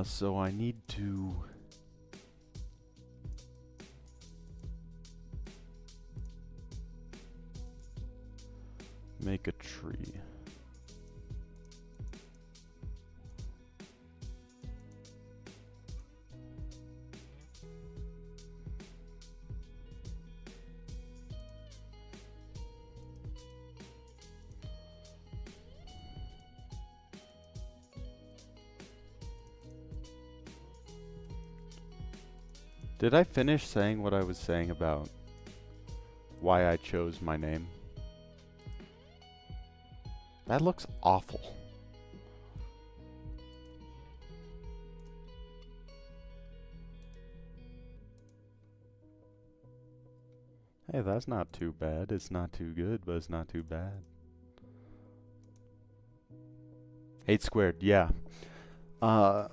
So I need to make a tree. Did I finish saying what I was saying about why I chose my name? That looks awful. Hey, that's not too bad. It's not too good, but it's not too bad. 8 squared, yeah. Uh,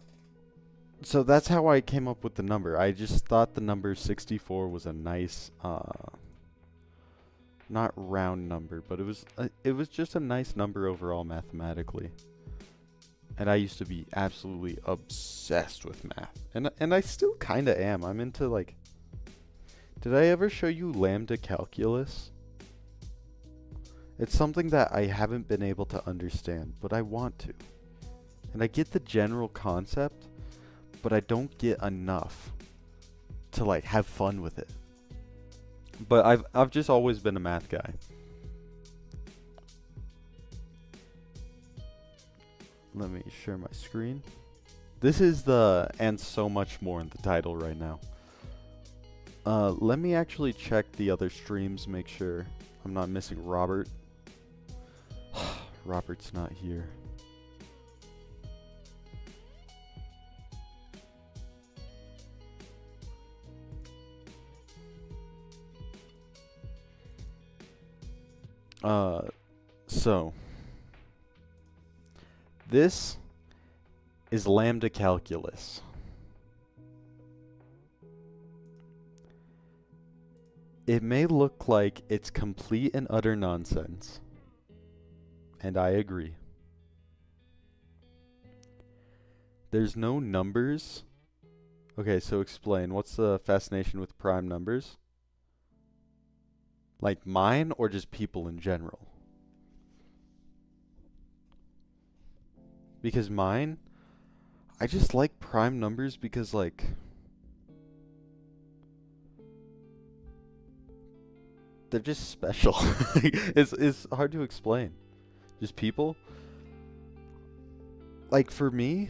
so that's how I came up with the number. I just thought the number 64 was a nice, not round number, but it was just a nice number overall mathematically. And I used to be absolutely obsessed with math. And I still kind of am. I'm into like, did I ever show you lambda calculus? It's something that I haven't been able to understand, but I want to. And I get the general concept, but I don't get enough to like have fun with it. But I've just always been a math guy. Let me share my screen. This is the and so much more in the title right now. Let me actually check the other streams, make sure I'm not missing Robert. Robert's not here. So this is lambda calculus. It may look like it's complete and utter nonsense, and I agree. There's no numbers. Okay, so explain. What's the fascination with prime numbers? Like mine or just people in general? Because mine, I just like prime numbers because like they're just special. It's hard to explain. Just people. Like for me,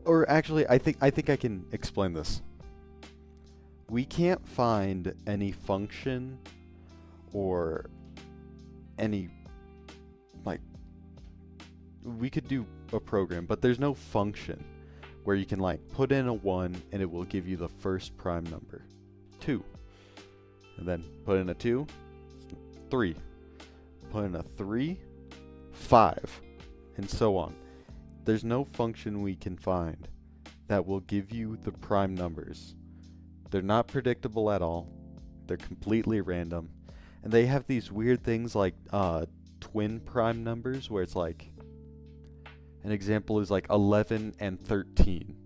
or actually I think I can explain this. We can't find any function or any like we could do a program, but there's no function where you can like put in a 1 and it will give you the first prime number. 2. And then put in a 2, 3. Put in a 3, 5, and so on. There's no function we can find that will give you the prime numbers. They're not predictable at all. They're completely random. And they have these weird things like twin prime numbers where it's like an example is like 11 and 13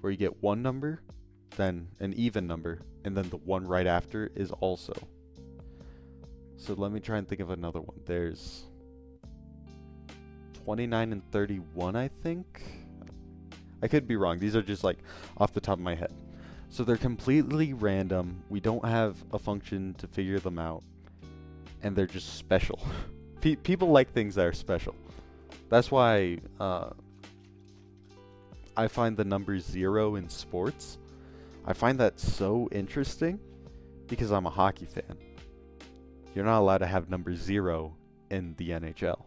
where you get one number, then an even number, and then the one right after is also. So let me try and think of another one. There's 29 and 31, I think. I could be wrong. These are just like off the top of my head. So they're completely random. We don't have a function to figure them out. And they're just special. People like things that are special. That's why I find the number 0 in sports. I find that so interesting because I'm a hockey fan. You're not allowed to have number 0 in the NHL.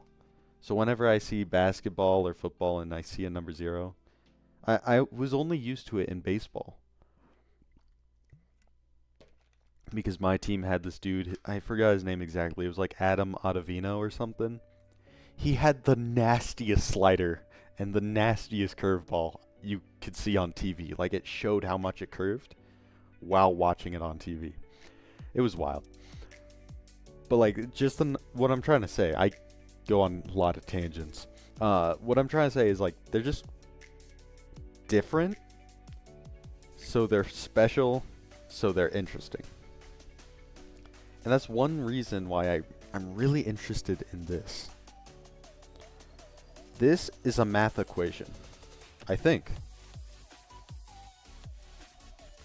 So whenever I see basketball or football and I see a number 0, I was only used to it in baseball. Because my team had this dude, I forgot his name exactly, it was like Adam Ottavino or something. He had the nastiest slider and the nastiest curveball you could see on TV. Like it showed how much it curved while watching it on TV. It was wild. But like just what I'm trying to say, I go on a lot of tangents. What I'm trying to say is like they're just different, so they're special, so they're interesting. And that's one reason why I'm really interested in this. This is a math equation, I think.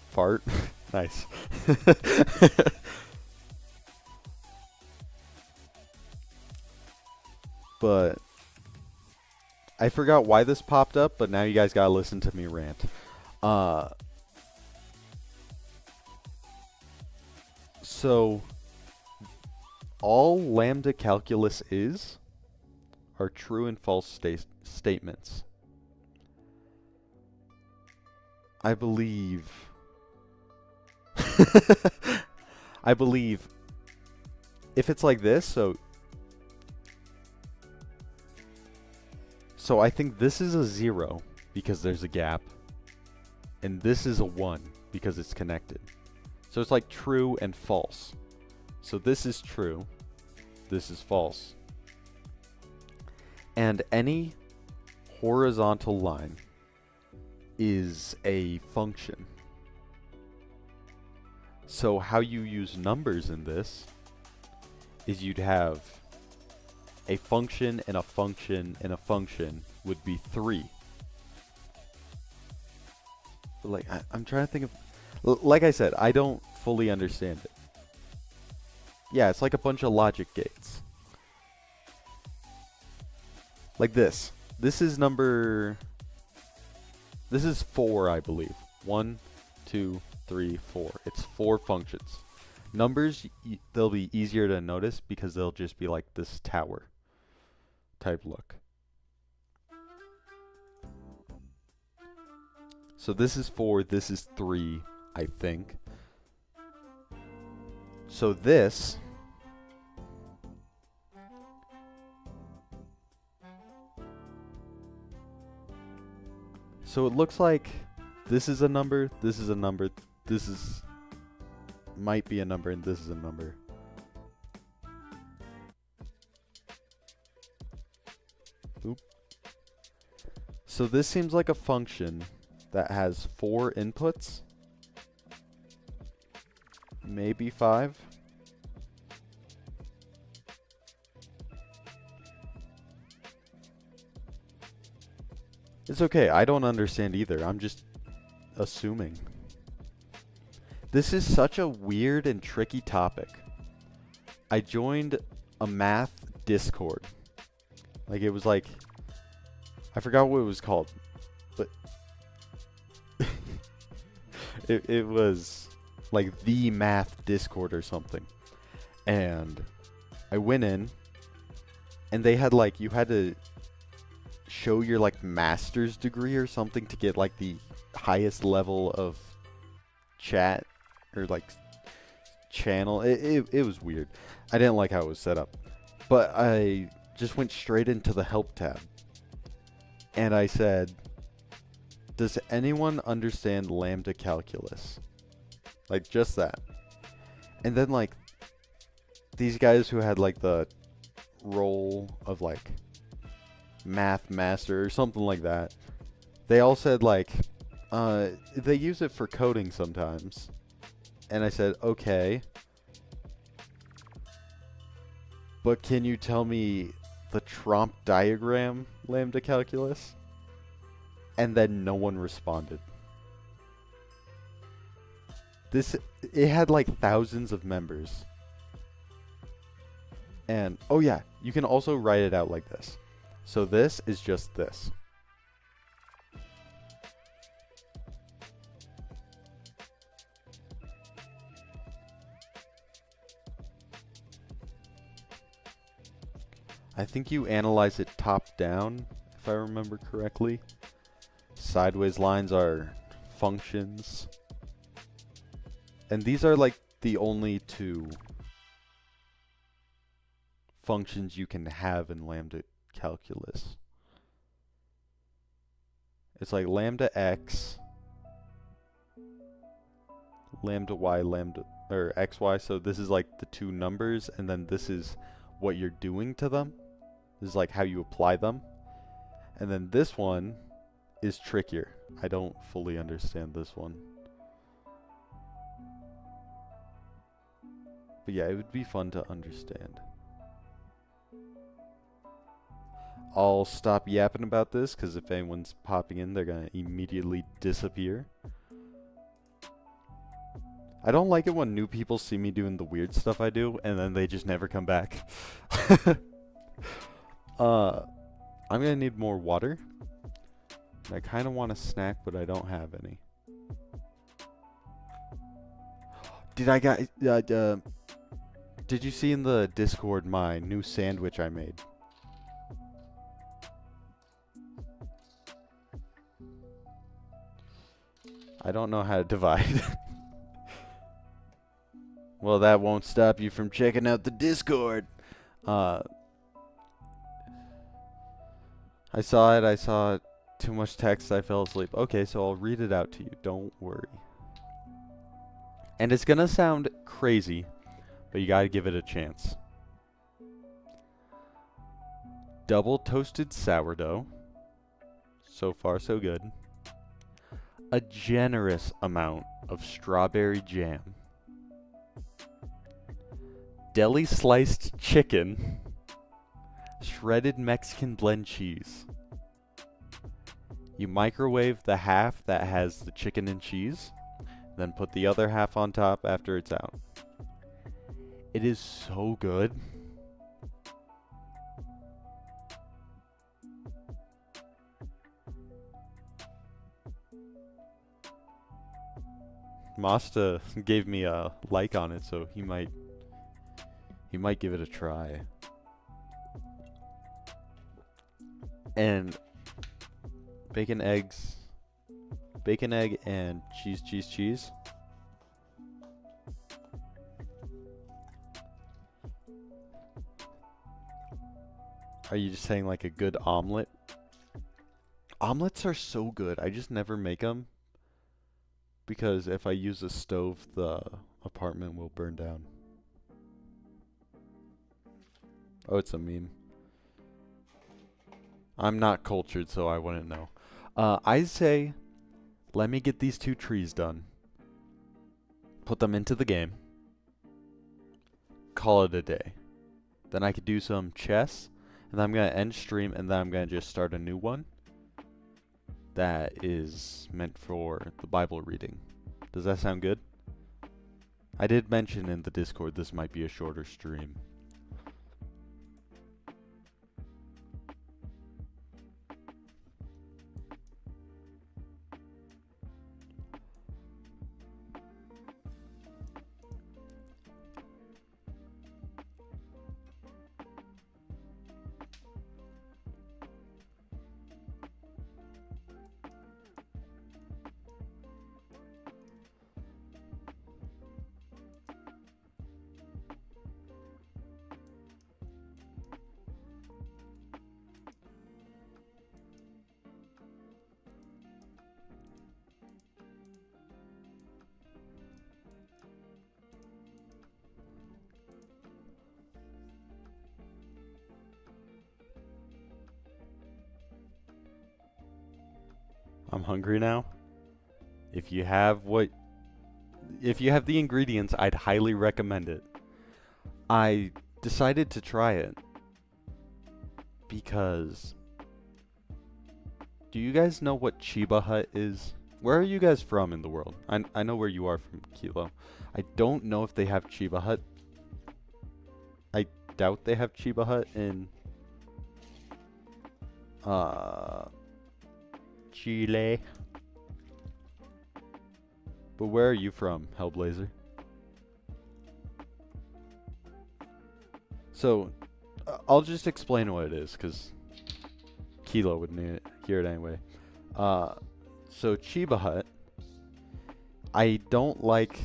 Fart. Nice. But I forgot why this popped up, but now you guys gotta listen to me rant. So all lambda calculus are true and false statements. I believe I believe if it's like this, so I think this is a 0 because there's a gap, and this is a 1 because it's connected. So it's like true and false. So this is true, this is false. And any horizontal line is a function. So how you use numbers in this is you'd have a function and a function and a function would be 3. But like I'm trying to think of, like I said, I don't fully understand it. Yeah, it's like a bunch of logic gates. Like this. This is 4, I believe. 1, 2, 3, 4. It's 4 functions. Numbers, they'll be easier to notice because they'll just be like this tower type look. So this is 4, this is 3, I think. So this so it looks like this is a number, this is a number, this is might be a number, and this is a number. Oop. So this seems like a function that has 4 inputs, maybe 5. It's okay, I don't understand either, I'm just assuming. This is such a weird and tricky topic. I joined a math Discord. Like it was like, I forgot what it was called, but it was like the math Discord or something. And I went in, and they had like, you had to show your like master's degree or something to get like the highest level of chat or like channel. It was weird. I didn't like how it was set up, but I just went straight into the help tab, and I said, does anyone understand lambda calculus? Like just that. And then like these guys who had like the role of like math master or something like that, they all said like they use it for coding sometimes. And I said, okay, but can you tell me the Tromp diagram lambda calculus? And then no one responded. It had like thousands of members. And oh yeah, you can also write it out like this. So this is just this. I think you analyze it top down, if I remember correctly. Sideways lines are functions. And these are like the only 2 functions you can have in lambda calculus. It's like lambda x, lambda y, lambda, or xy. So this is like the 2 numbers, and then this is what you're doing to them. This is like how you apply them. And then this one is trickier. I don't fully understand this one. But yeah, it would be fun to understand. I'll stop yapping about this, because if anyone's popping in, they're going to immediately disappear. I don't like it when new people see me doing the weird stuff I do, and then they just never come back. I'm going to need more water. I kind of want a snack, but I don't have any. Did you see in the Discord my new sandwich I made? I don't know how to divide. Well, that won't stop you from checking out the Discord. Uh, I saw it. I saw too much text. I fell asleep. Okay, so I'll read it out to you. Don't worry. And it's gonna sound crazy, but you gotta give it a chance. Double toasted sourdough. So far, so good. A generous amount of strawberry jam. Deli sliced chicken. Shredded Mexican blend cheese. You microwave the half that has the chicken and cheese, then put the other half on top after it's out. It is so good. Masta gave me a like on it, so he might give it a try. And bacon, egg, and cheese. Are you just saying like a good omelet? Omelets are so good. I just never make them because if I use a stove, the apartment will burn down. Oh, it's a meme. I'm not cultured, so I wouldn't know. I'd say, let me get these 2 trees done. Put them into the game. Call it a day. Then I could do some chess, and then I'm going to end stream, and then I'm going to just start a new one that is meant for the Bible reading. Does that sound good? I did mention in the Discord this might be a shorter stream. I'm hungry now. If you have the ingredients, I'd highly recommend it. I decided to try it because do you guys know what Chiba Hut is? Where are you guys from in the world? I know where you are from, Kilo. I don't know if they have Chiba Hut. I doubt they have Chiba Hut in Chile. But where are you from, Hellblazer? So, I'll just explain what it is, because Kilo would hear it anyway. So Chiba Hut, I don't like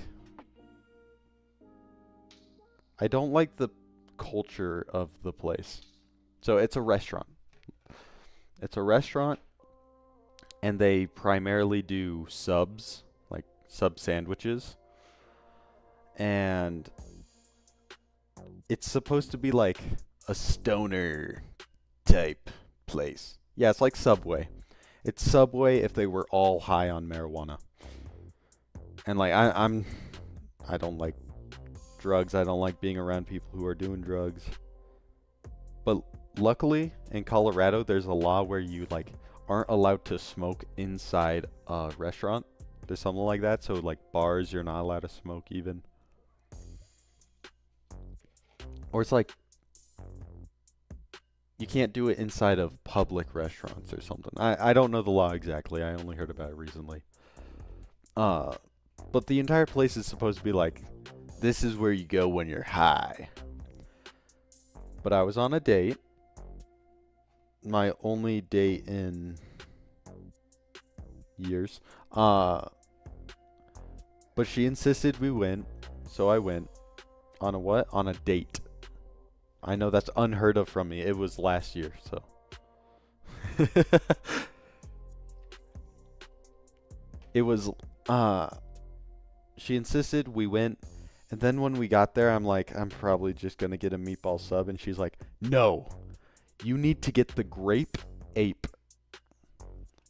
the culture of the place. So it's a restaurant. And they primarily do subs, like sub sandwiches. And it's supposed to be like a stoner type place. Yeah, it's like Subway. It's Subway if they were all high on marijuana. And like I don't like drugs. I don't like being around people who are doing drugs. But luckily in Colorado there's a law where you like aren't allowed to smoke inside a restaurant. There's something like that. So like bars, you're not allowed to smoke even. Or it's like you can't do it inside of public restaurants or something. I don't know the law exactly. I only heard about it recently. But the entire place is supposed to be like, this is where you go when you're high. But I was on a date. My only date in years. But she insisted we went, so I went. On a what? On a date. I know that's unheard of from me. It was last year, so. It was, she insisted, we went, and then when we got there, I'm like, I'm probably just gonna get a meatball sub, and she's like, no, you need to get the grape ape.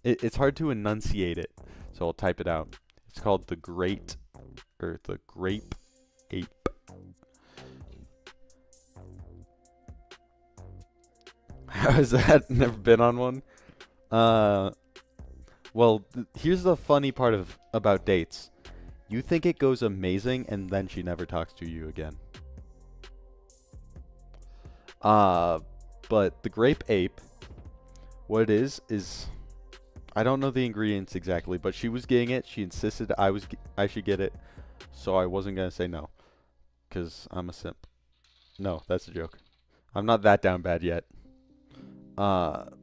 It's hard to enunciate it, so I'll type it out. It's called the grape ape. Has that never been on one? Well, here's the funny part about dates. You think it goes amazing, and then she never talks to you again. But the grape ape, what it is I don't know the ingredients exactly, but she was getting it. She insisted I should get it, so I wasn't gonna say no, 'cause I'm a simp. No, that's a joke. I'm not that down bad yet. But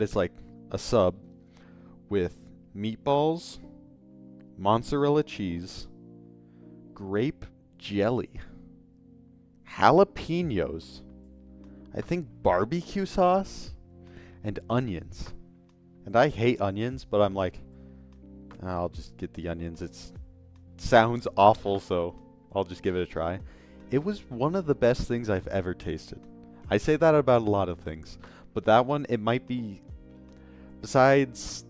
it's like a sub with meatballs, mozzarella cheese, grape jelly, jalapenos, I think barbecue sauce, and onions. And I hate onions, but I'm like, I'll just get the onions. It sounds awful, so I'll just give it a try. It was one of the best things I've ever tasted. I say that about a lot of things, but that one, it might be, besides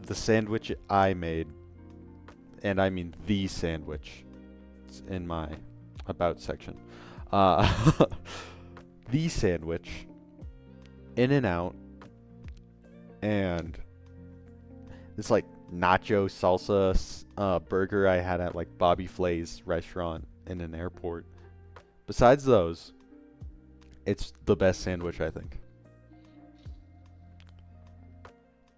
the sandwich I made, and I mean the sandwich, it's in my about section, the sandwich, In-N-Out, and this like nacho salsa burger I had at like Bobby Flay's restaurant in an airport. Besides those, it's the best sandwich, I think.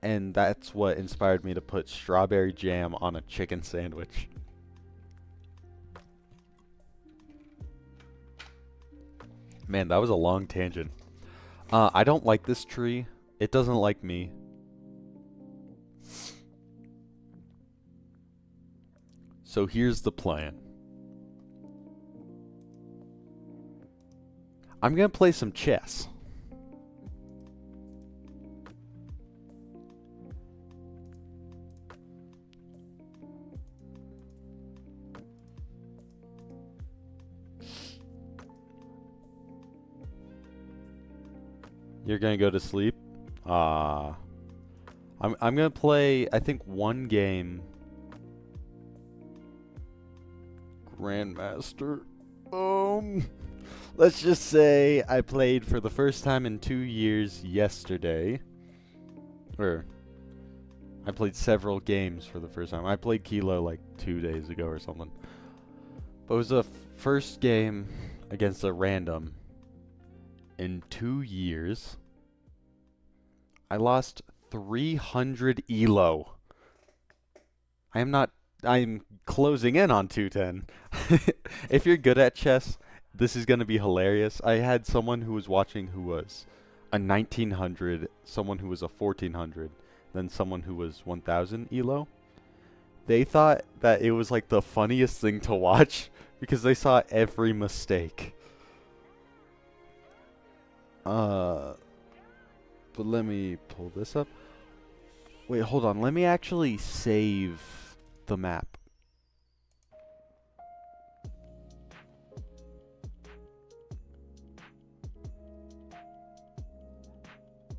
And that's what inspired me to put strawberry jam on a chicken sandwich. Man, that was a long tangent. I don't like this tree. It doesn't like me. So here's the plan. I'm gonna play some chess. You're gonna go to sleep? I'm gonna play, I think, one game. Grandmaster. Let's just say I played for the first time in 2 years yesterday. Or, I played several games for the first time. I played Kilo like 2 days ago or something. But it was the first game against a random in 2 years. I lost 300 elo. I'm closing in on 210. If you're good at chess, this is going to be hilarious. I had someone who was watching who was a 1900, someone who was a 1400, then someone who was 1000 elo. They thought that it was like the funniest thing to watch because they saw every mistake. But let me pull this up. Wait, hold on. Let me actually save the map.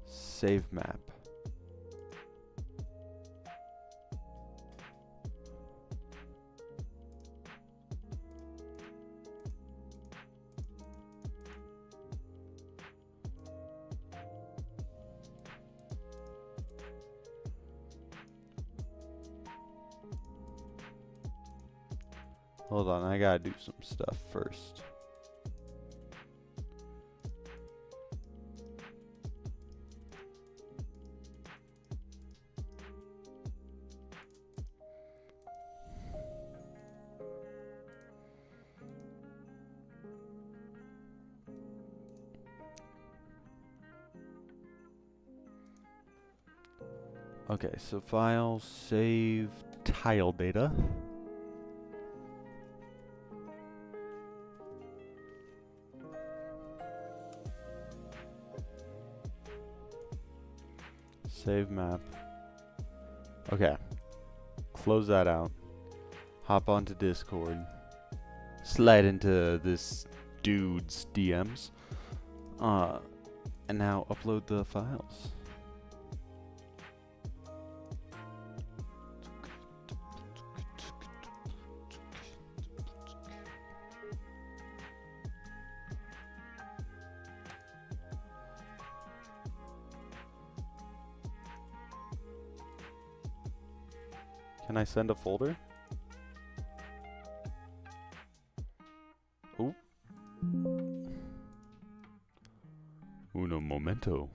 Save map. Hold on, I gotta do some stuff first. Okay, so file, save tile data. Save map. Okay. Close that out. Hop onto Discord. Slide into this dude's DMs. And now upload the files. Can I send a folder? Oop. Uno momento.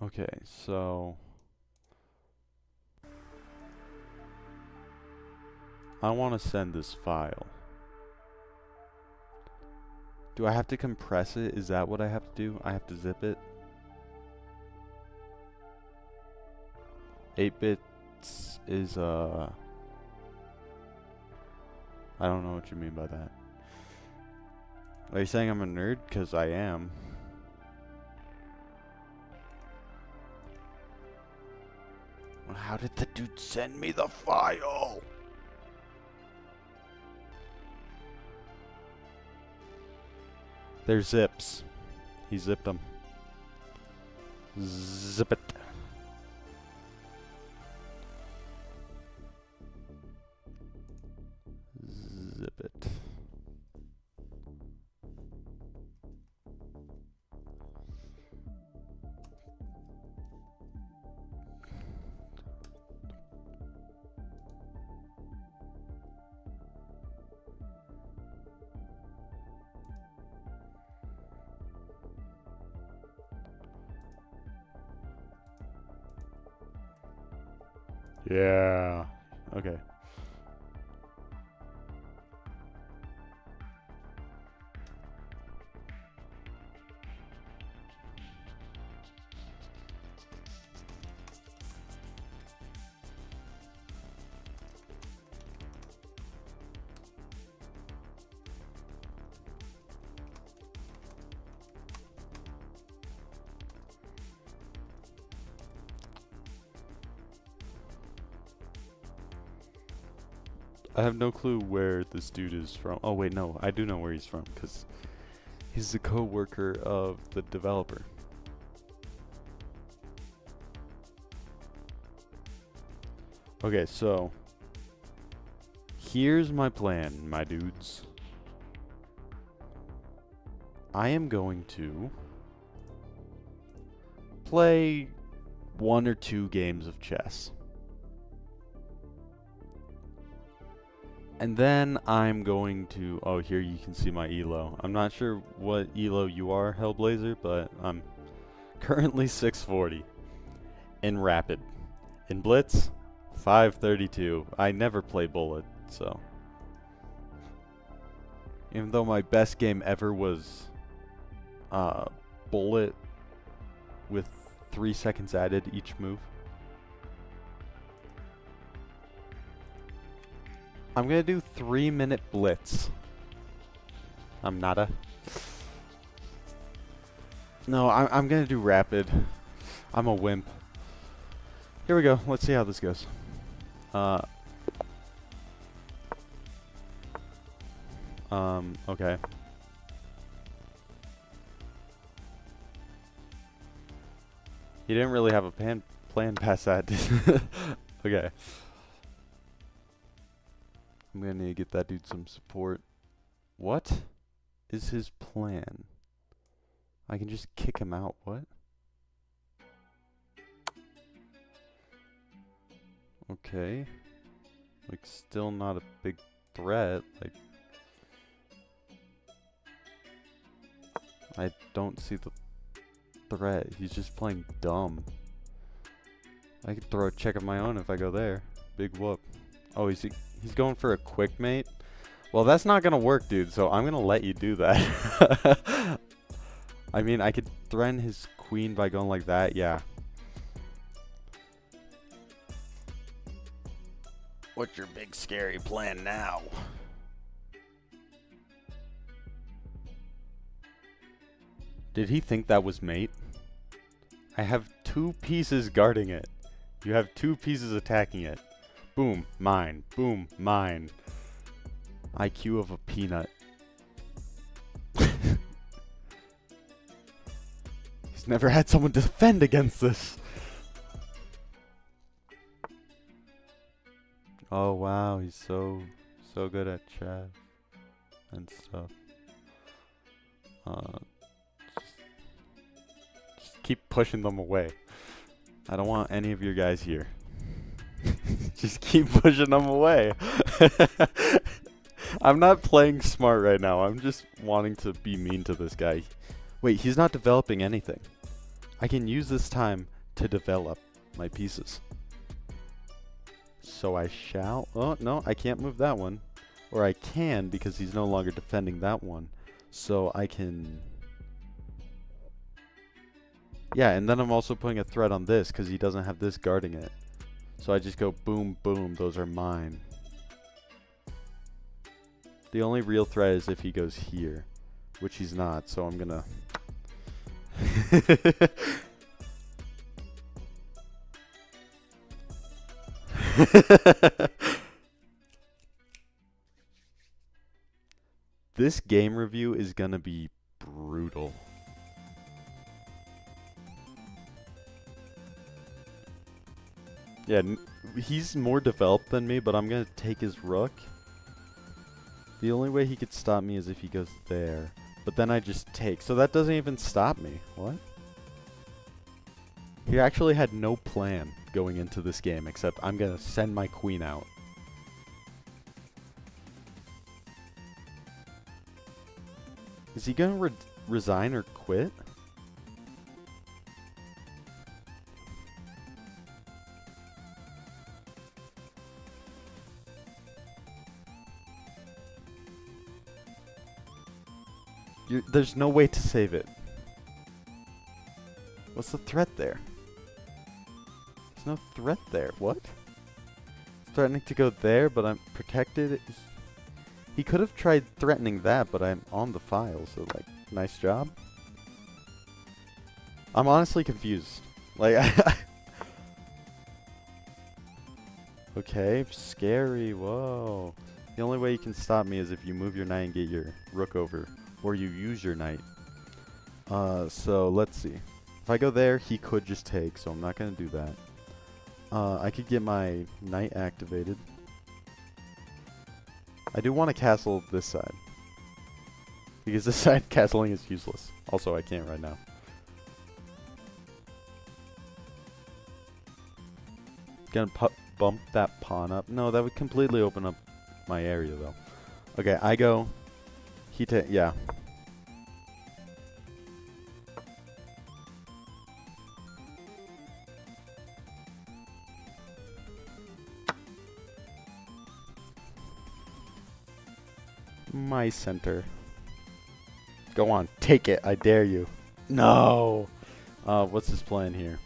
Okay, so I want to send this file. Do I have to compress it? Is that what I have to do? I have to zip it? 8 bits is, I don't know what you mean by that. Are you saying I'm a nerd? 'Cause I am. How did the dude send me the file? They're zips. He zipped them. Zip it. Zip it. Yeah. Okay. I have no clue where this dude is from. Oh wait, no, I do know where he's from, because he's the co-worker of the developer. Okay, so here's my plan, my dudes. I am going to play 1 or 2 games of chess. And then I'm going to, oh, here you can see my elo. I'm not sure what elo you are, Hellblazer, but I'm currently 640 in Rapid. In Blitz, 532. I never play Bullet, so. Even though my best game ever was Bullet with 3 seconds added each move. I'm gonna do 3-minute blitz. I'm nada. No, I'm gonna do rapid. I'm a wimp. Here we go. Let's see how this goes. Okay. He didn't really have a plan past that. Okay. I'm gonna need to get that dude some support. What is his plan? I can just kick him out. What? Okay. Like, still not a big threat. Like, I don't see the threat. He's just playing dumb. I could throw a check of my own if I go there. Big whoop. Oh, he's going for a quick mate? Well, that's not gonna work, dude, so I'm gonna let you do that. I mean, I could threaten his queen by going like that? Yeah. What's your big scary plan now? Did he think that was mate? I have 2 pieces guarding it. You have 2 pieces attacking it. Boom, mine. Boom, mine. IQ of a peanut. He's never had someone defend against this. Oh wow, he's so good at chess and stuff. Just keep pushing them away. I don't want any of your guys here. Just keep pushing them away. I'm not playing smart right now. I'm just wanting to be mean to this guy. Wait, he's not developing anything. I can use this time to develop my pieces. So I shall... Oh, no, I can't move that one. Or I can, because he's no longer defending that one. So I can... Yeah, and then I'm also putting a threat on this, because he doesn't have this guarding it. So I just go boom, boom, those are mine. The only real threat is if he goes here, which he's not, so I'm gonna... This game review is gonna be brutal. Yeah, he's more developed than me, but I'm gonna take his rook. The only way he could stop me is if he goes there. But then I just take. So that doesn't even stop me. What? He actually had no plan going into this game, except I'm gonna send my queen out. Is he gonna resign or quit? There's no way to save it. What's the threat there? There's no threat there. What? It's threatening to go there, but I'm protected. He could have tried threatening that, but I'm on the file, so like, nice job. I'm honestly confused. Like, okay, scary, whoa. The only way you can stop me is if you move your knight and get your rook over, or you use your knight. So let's see. If I go there, he could just take, so I'm not gonna do that. I could get my knight activated. I do want to castle this side, because this side castling is useless. Also, I can't right now. Gonna bump that pawn up. No, that would completely open up my area, though. Okay, I go. He yeah. My center. Go on, take it. I dare you. No. What's his plan here?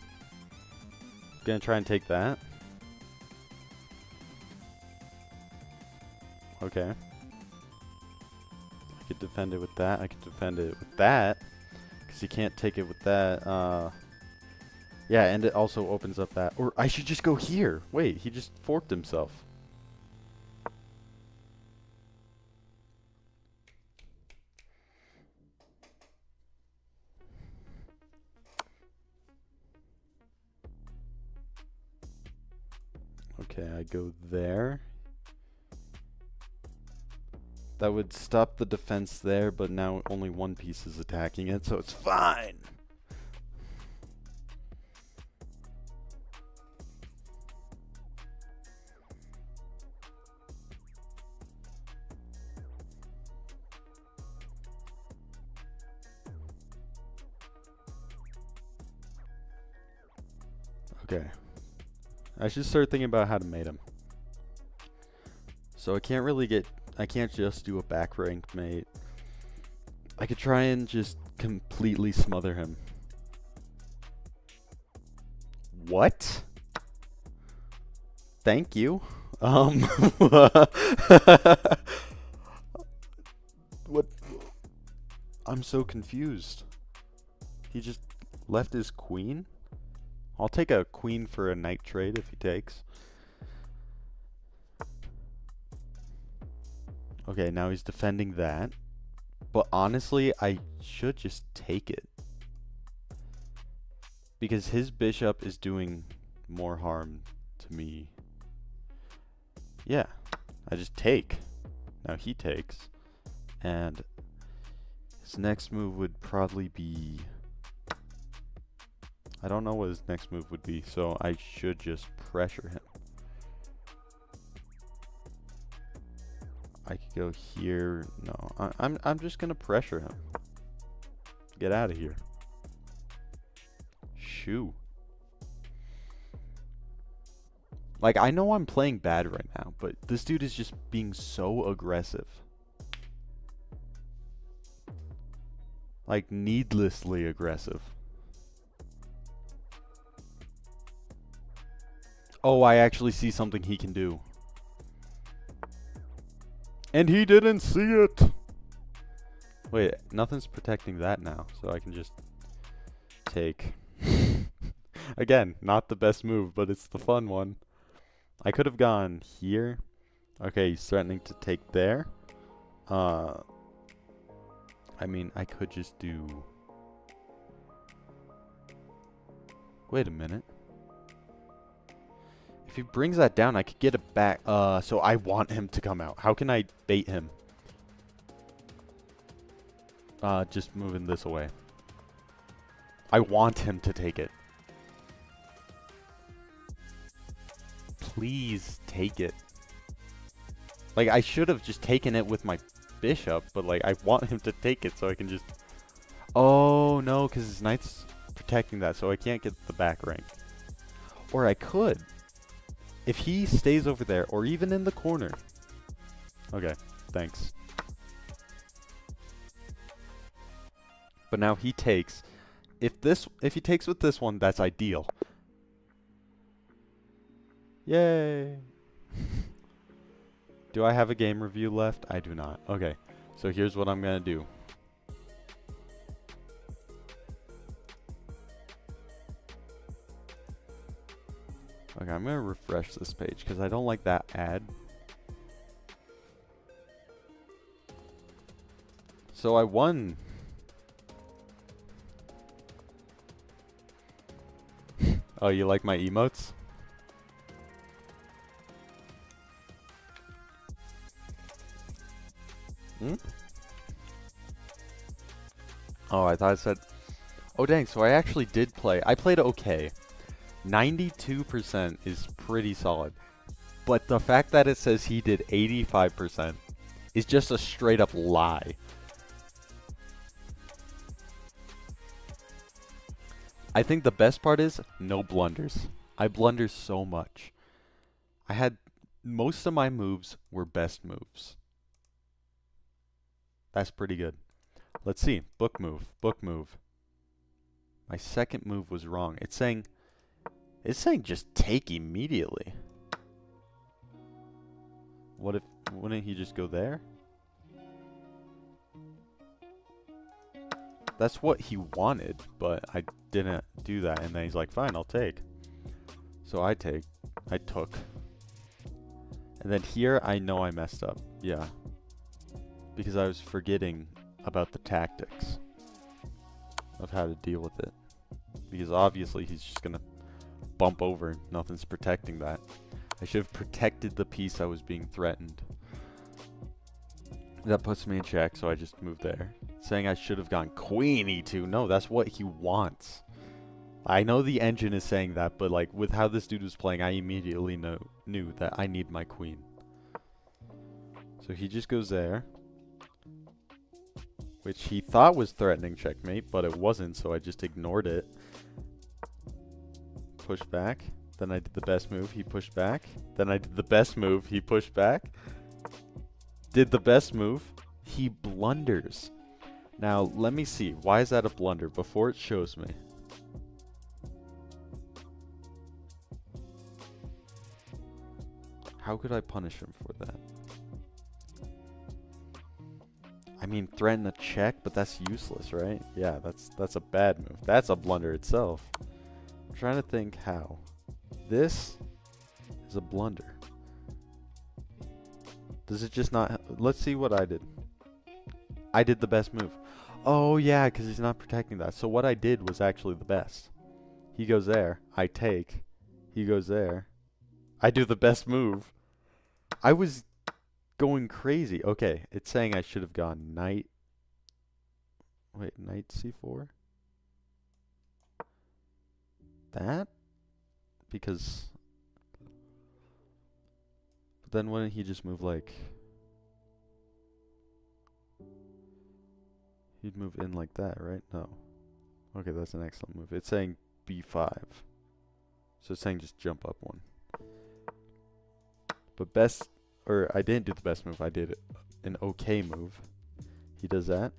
Gonna try and take that. Okay. I could defend it with that. I could defend it with that. Because you can't take it with that. Yeah, and it also opens up that. Or I should just go here. Wait, he just forked himself. Okay, I go there. That would stop the defense there, but now only one piece is attacking it, so it's fine. Okay. I should start thinking about how to mate him. So I can't just do a back rank mate. I could try and just completely smother him. What? Thank you. What? I'm so confused. He just left his queen? I'll take a queen for a knight trade if he takes. Okay, now he's defending that. But honestly, I should just take it. Because his bishop is doing more harm to me. Yeah, I just take. Now he takes. And his next move would probably be... I don't know what his next move would be, so I should just pressure him. I could go here. No, I'm just gonna pressure him. Get out of here. Shoo. Like, I know I'm playing bad right now, but this dude is just being so aggressive. Like, needlessly aggressive. Oh, I actually see something he can do. And he didn't see it! Wait, nothing's protecting that now, so I can just take. Again, not the best move, but it's the fun one. I could have gone here. Okay, he's threatening to take there. I mean, I could just do... Wait a minute. If he brings that down, I could get it back. So I want him to come out. How can I bait him? Just moving this away. I want him to take it. Please take it. Like, I should have just taken it with my bishop, but like, I want him to take it so I can just... Oh, no, because his knight's protecting that, so I can't get the back rank. Or I could. If he stays over there, or even in the corner. Okay, thanks. But now he takes. If he takes with this one, that's ideal. Yay! Do I have a game review left? I do not. Okay, so here's what I'm gonna do. Okay, I'm gonna refresh this page because I don't like that ad. So I won. Oh, you like my emotes? Hmm? Oh, I thought it said... Oh, dang, so I actually did play. I played okay. 92% is pretty solid. But the fact that it says he did 85% is just a straight up lie. I think the best part is no blunders. I blunder so much. I had most of my moves were best moves. That's pretty good. Let's see. Book move. Book move. My second move was wrong. It's saying just take immediately. What if, wouldn't he just go there? That's what he wanted, but I didn't do that. And then he's like, fine, I'll take. So I take. I took. And then here, I know I messed up. Yeah. Because I was forgetting about the tactics of how to deal with it. Because obviously he's just going to bump over. Nothing's protecting that. I should have protected the piece I was being threatened. That puts me in check, so I just moved there. Saying I should have gone queen e2. No, that's what he wants. I know the engine is saying that, but like with how this dude was playing, I immediately knew that I need my queen. So he just goes there. Which he thought was threatening checkmate, but it wasn't, so I just ignored it. Push back. Then I did the best move, he pushed back. Then I did the best move, he pushed back. Did the best move, he blunders. Now, let me see. Why is that a blunder? Before it shows me. How could I punish him for that? I mean, threaten a check, but that's useless, right? Yeah, that's a bad move. That's a blunder itself. I'm trying to think how. This is a blunder. Does it just not... Let's see what I did. I did the best move. Oh, yeah, because he's not protecting that. So what I did was actually the best. He goes there. I take. He goes there. I do the best move. I was going crazy. Okay, it's saying I should have gone knight. Wait, knight c4? That? Because... But then wouldn't he just move like... He'd move in like that, right? No. Okay, that's an excellent move. It's saying b5. So it's saying just jump up one. But best... Or I didn't do the best move. I did an okay move. He does that.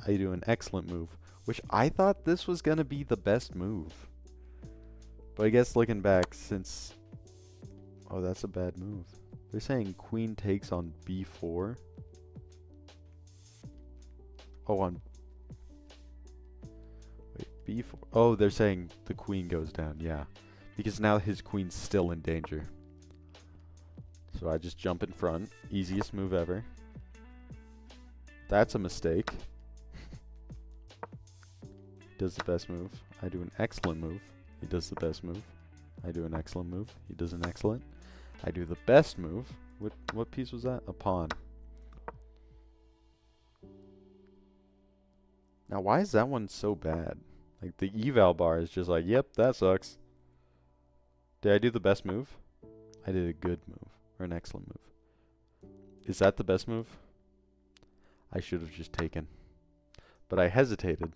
I do an excellent move. Which I thought this was going to be the best move. But I guess looking back, since... Oh, that's a bad move. They're saying queen takes on b4. Oh, on... Wait, b4. Oh, they're saying the queen goes down, yeah. Because now his queen's still in danger. So I just jump in front. Easiest move ever. That's a mistake. He does the best move. I do an excellent move. He does the best move. I do an excellent move. He does an excellent. I do the best move. What piece was that? A pawn. Now, why is that one so bad? Like, the eval bar is just like, yep, that sucks. Did I do the best move? I did a good move. Or an excellent move. Is that the best move? I should have just taken. But I hesitated.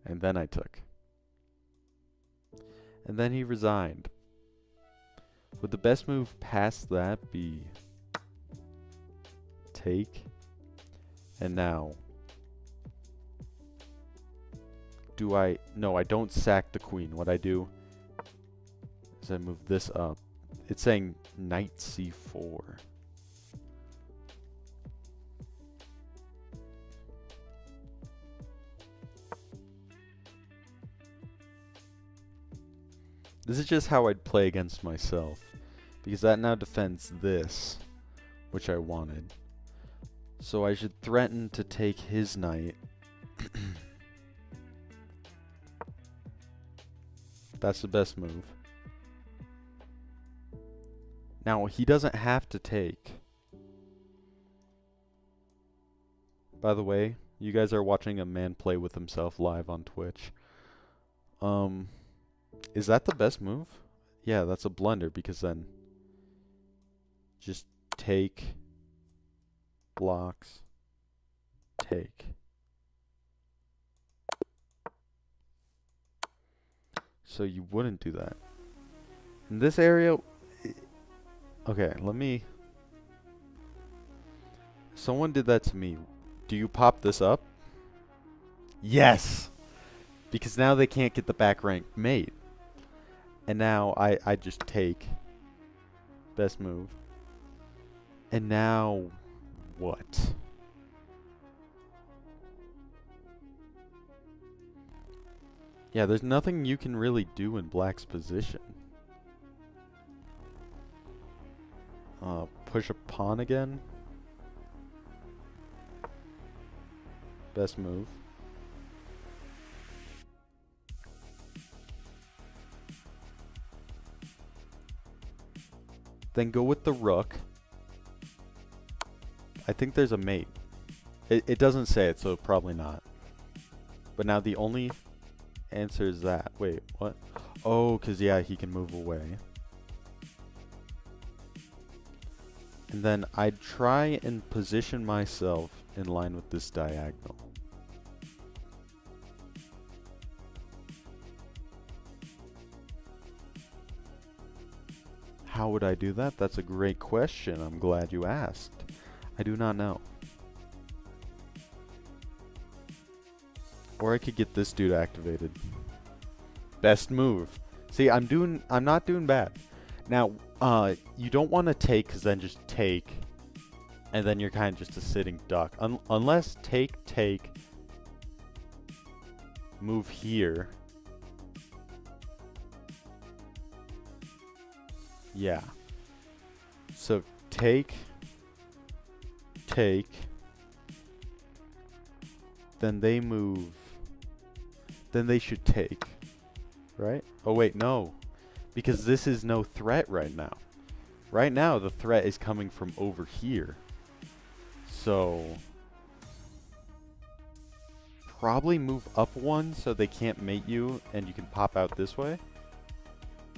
And then I took. And then he resigned. Would the best move past that be... Take? And now... Do I... No, I don't sack the queen. What I do is I move this up. It's saying knight c4. This is just how I'd play against myself. Because that now defends this, which I wanted. So I should threaten to take his knight. That's the best move. Now, he doesn't have to take. By the way, you guys are watching a man play with himself live on Twitch. Is that the best move? Yeah, that's a blunder because then just take, blocks, take. So you wouldn't do that. In this area... Okay, let me... Someone did that to me. Do you pop this up? Yes! Because now they can't get the back rank mate. And now I just take. Best move. And now... What? Yeah, there's nothing you can really do in black's position. Push a pawn again. Best move. Then go with the rook. I think there's a mate. It doesn't say it, so probably not. But now the only answer is that. Wait, what? Oh, because yeah, he can move away. And then I'd try and position myself in line with this diagonal. How would I do that? That's a great question. I'm glad you asked. I do not know. Or I could get this dude activated. Best move. See, I'm not doing bad. Now, You don't want to take, because then just take, and then you're kind of just a sitting duck. Unless take, move here. Yeah. So take, then they move, then they should take, right? Oh wait, no, because this is no threat right now. Right now, the threat is coming from over here. So probably move up one so they can't mate you and you can pop out this way.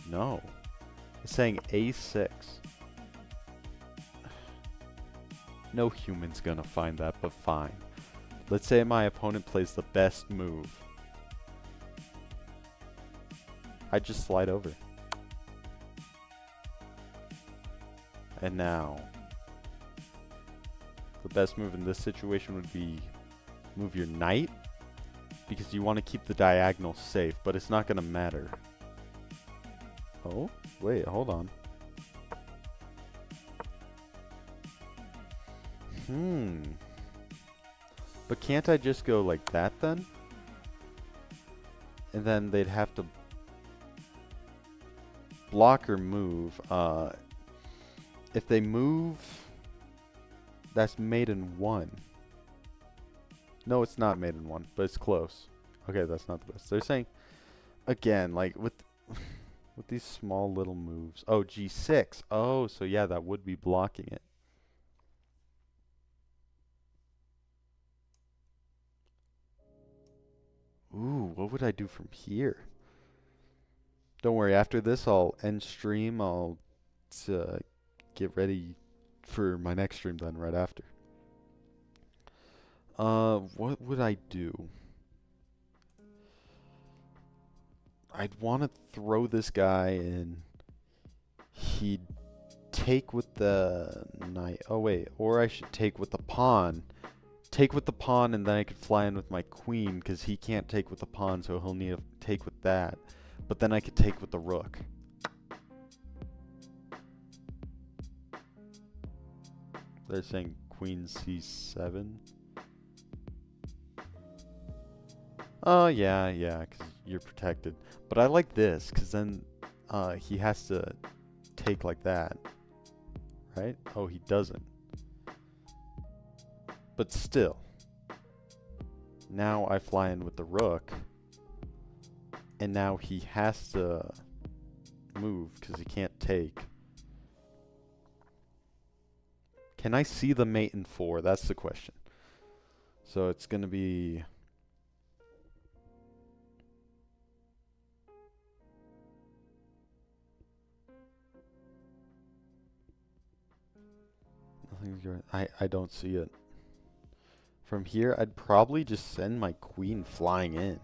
No. It's saying A6. No human's gonna find that, but fine. Let's say my opponent plays the best move. I just slide over. And now, the best move in this situation would be move your knight, because you want to keep the diagonal safe, but it's not going to matter. Oh, wait, hold on. But can't I just go like that then? And then they'd have to block or move. If they move, that's mate in 1. No, it's not mate in 1, but it's close. Okay, that's not the best. They're saying, again, like with these small little moves. Oh, G6. Oh, so yeah, that would be blocking it. Ooh, what would I do from here? Don't worry, after this I'll end stream. I'll get ready for my next stream then right after. What would I do? I'd want to throw this guy in. He'd take with the knight. Oh wait, or I should take with the pawn. Take with the pawn and then I could fly in with my queen because he can't take with the pawn, so he'll need to take with that. But then I could take with the rook. They're saying queen c7. Oh, yeah, because you're protected. But I like this, because then he has to take like that. Right? Oh, he doesn't. But still. Now I fly in with the rook. And now he has to move, because he can't take. Can I see the mate in 4? That's the question. So it's going to be... Nothing's going... I don't see it. From here, I'd probably just send my queen flying in.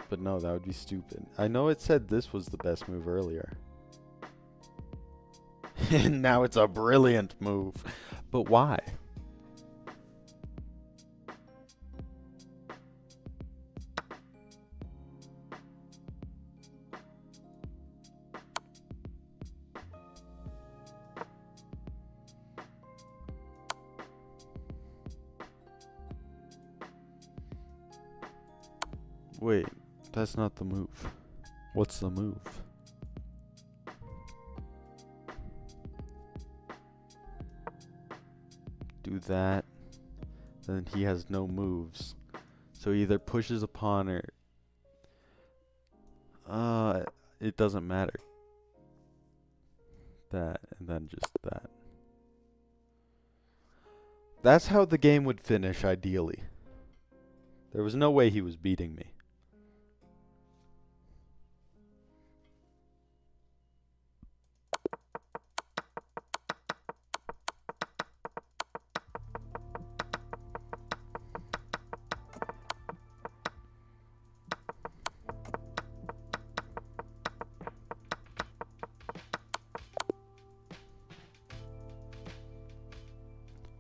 But no, that would be stupid. I know it said this was the best move earlier. And now it's a brilliant move. But why? Wait, that's not the move. What's the move? Do that. Then he has no moves. So he either pushes a pawn or... it doesn't matter. That, and then just that. That's how the game would finish, ideally. There was no way he was beating me.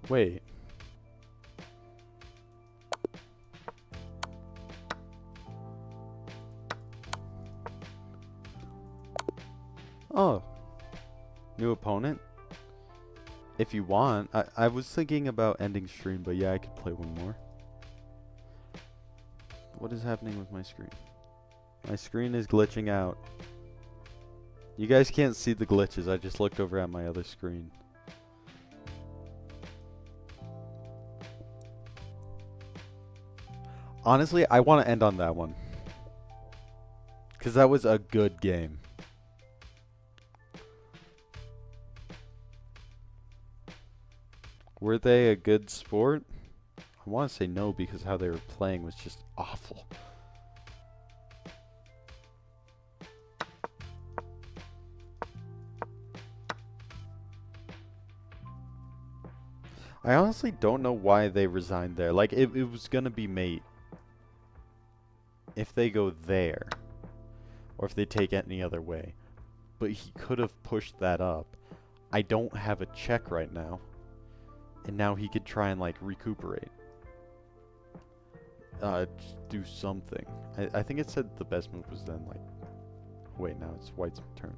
Wait. Oh. New opponent? If you want. I was thinking about ending stream, but yeah, I could play one more. What is happening with my screen? My screen is glitching out. You guys can't see the glitches. I just looked over at my other screen. Honestly, I want to end on that one. Because that was a good game. Were they a good sport? I want to say no because how they were playing was just awful. I honestly don't know why they resigned there. Like, it was going to be mate. If they go there. Or if they take it any other way. But he could have pushed that up. I don't have a check right now. And now he could try and, like, recuperate. Just do something. I think it said the best move was then, like... Wait, now it's White's turn.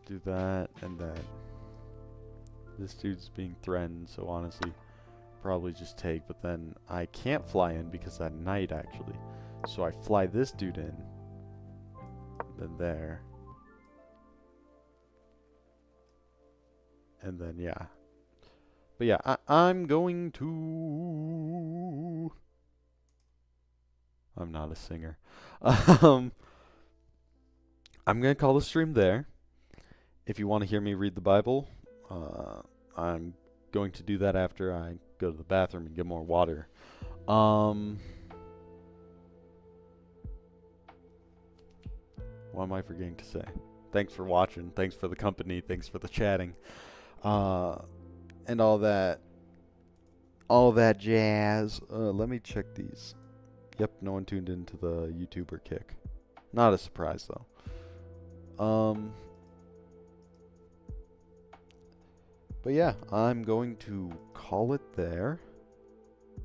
Do that, and then... This dude's being threatened, so honestly... Probably just take, but then I can't fly in because that knight actually. So I fly this dude in. Then there. And then yeah. But yeah, I'm going to... I'm not a singer. I'm going to call the stream there. If you want to hear me read the Bible, I'm going to do that after I go to the bathroom and get more water. What am I forgetting to say? Thanks for watching. Thanks for the company. Thanks for the chatting. And all that jazz. Let me check these. Yep, no one tuned into the YouTuber kick. Not a surprise though. But yeah, I'm going to call it there.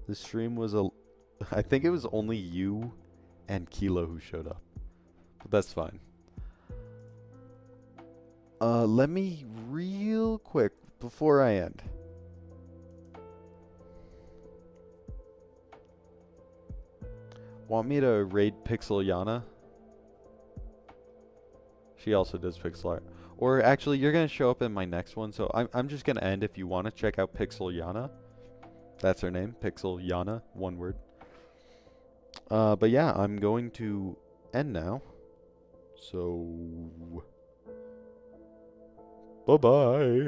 The stream was I think it was only you and Kilo who showed up. But that's fine. Let me real quick before I end. Want me to raid Pixel Yana? She also does pixel art. Or actually, you're going to show up in my next one, so I'm just going to end. If you want to check out Pixel Yana. That's her name, Pixel Yana, one word. But yeah, I'm going to end now. So, bye-bye.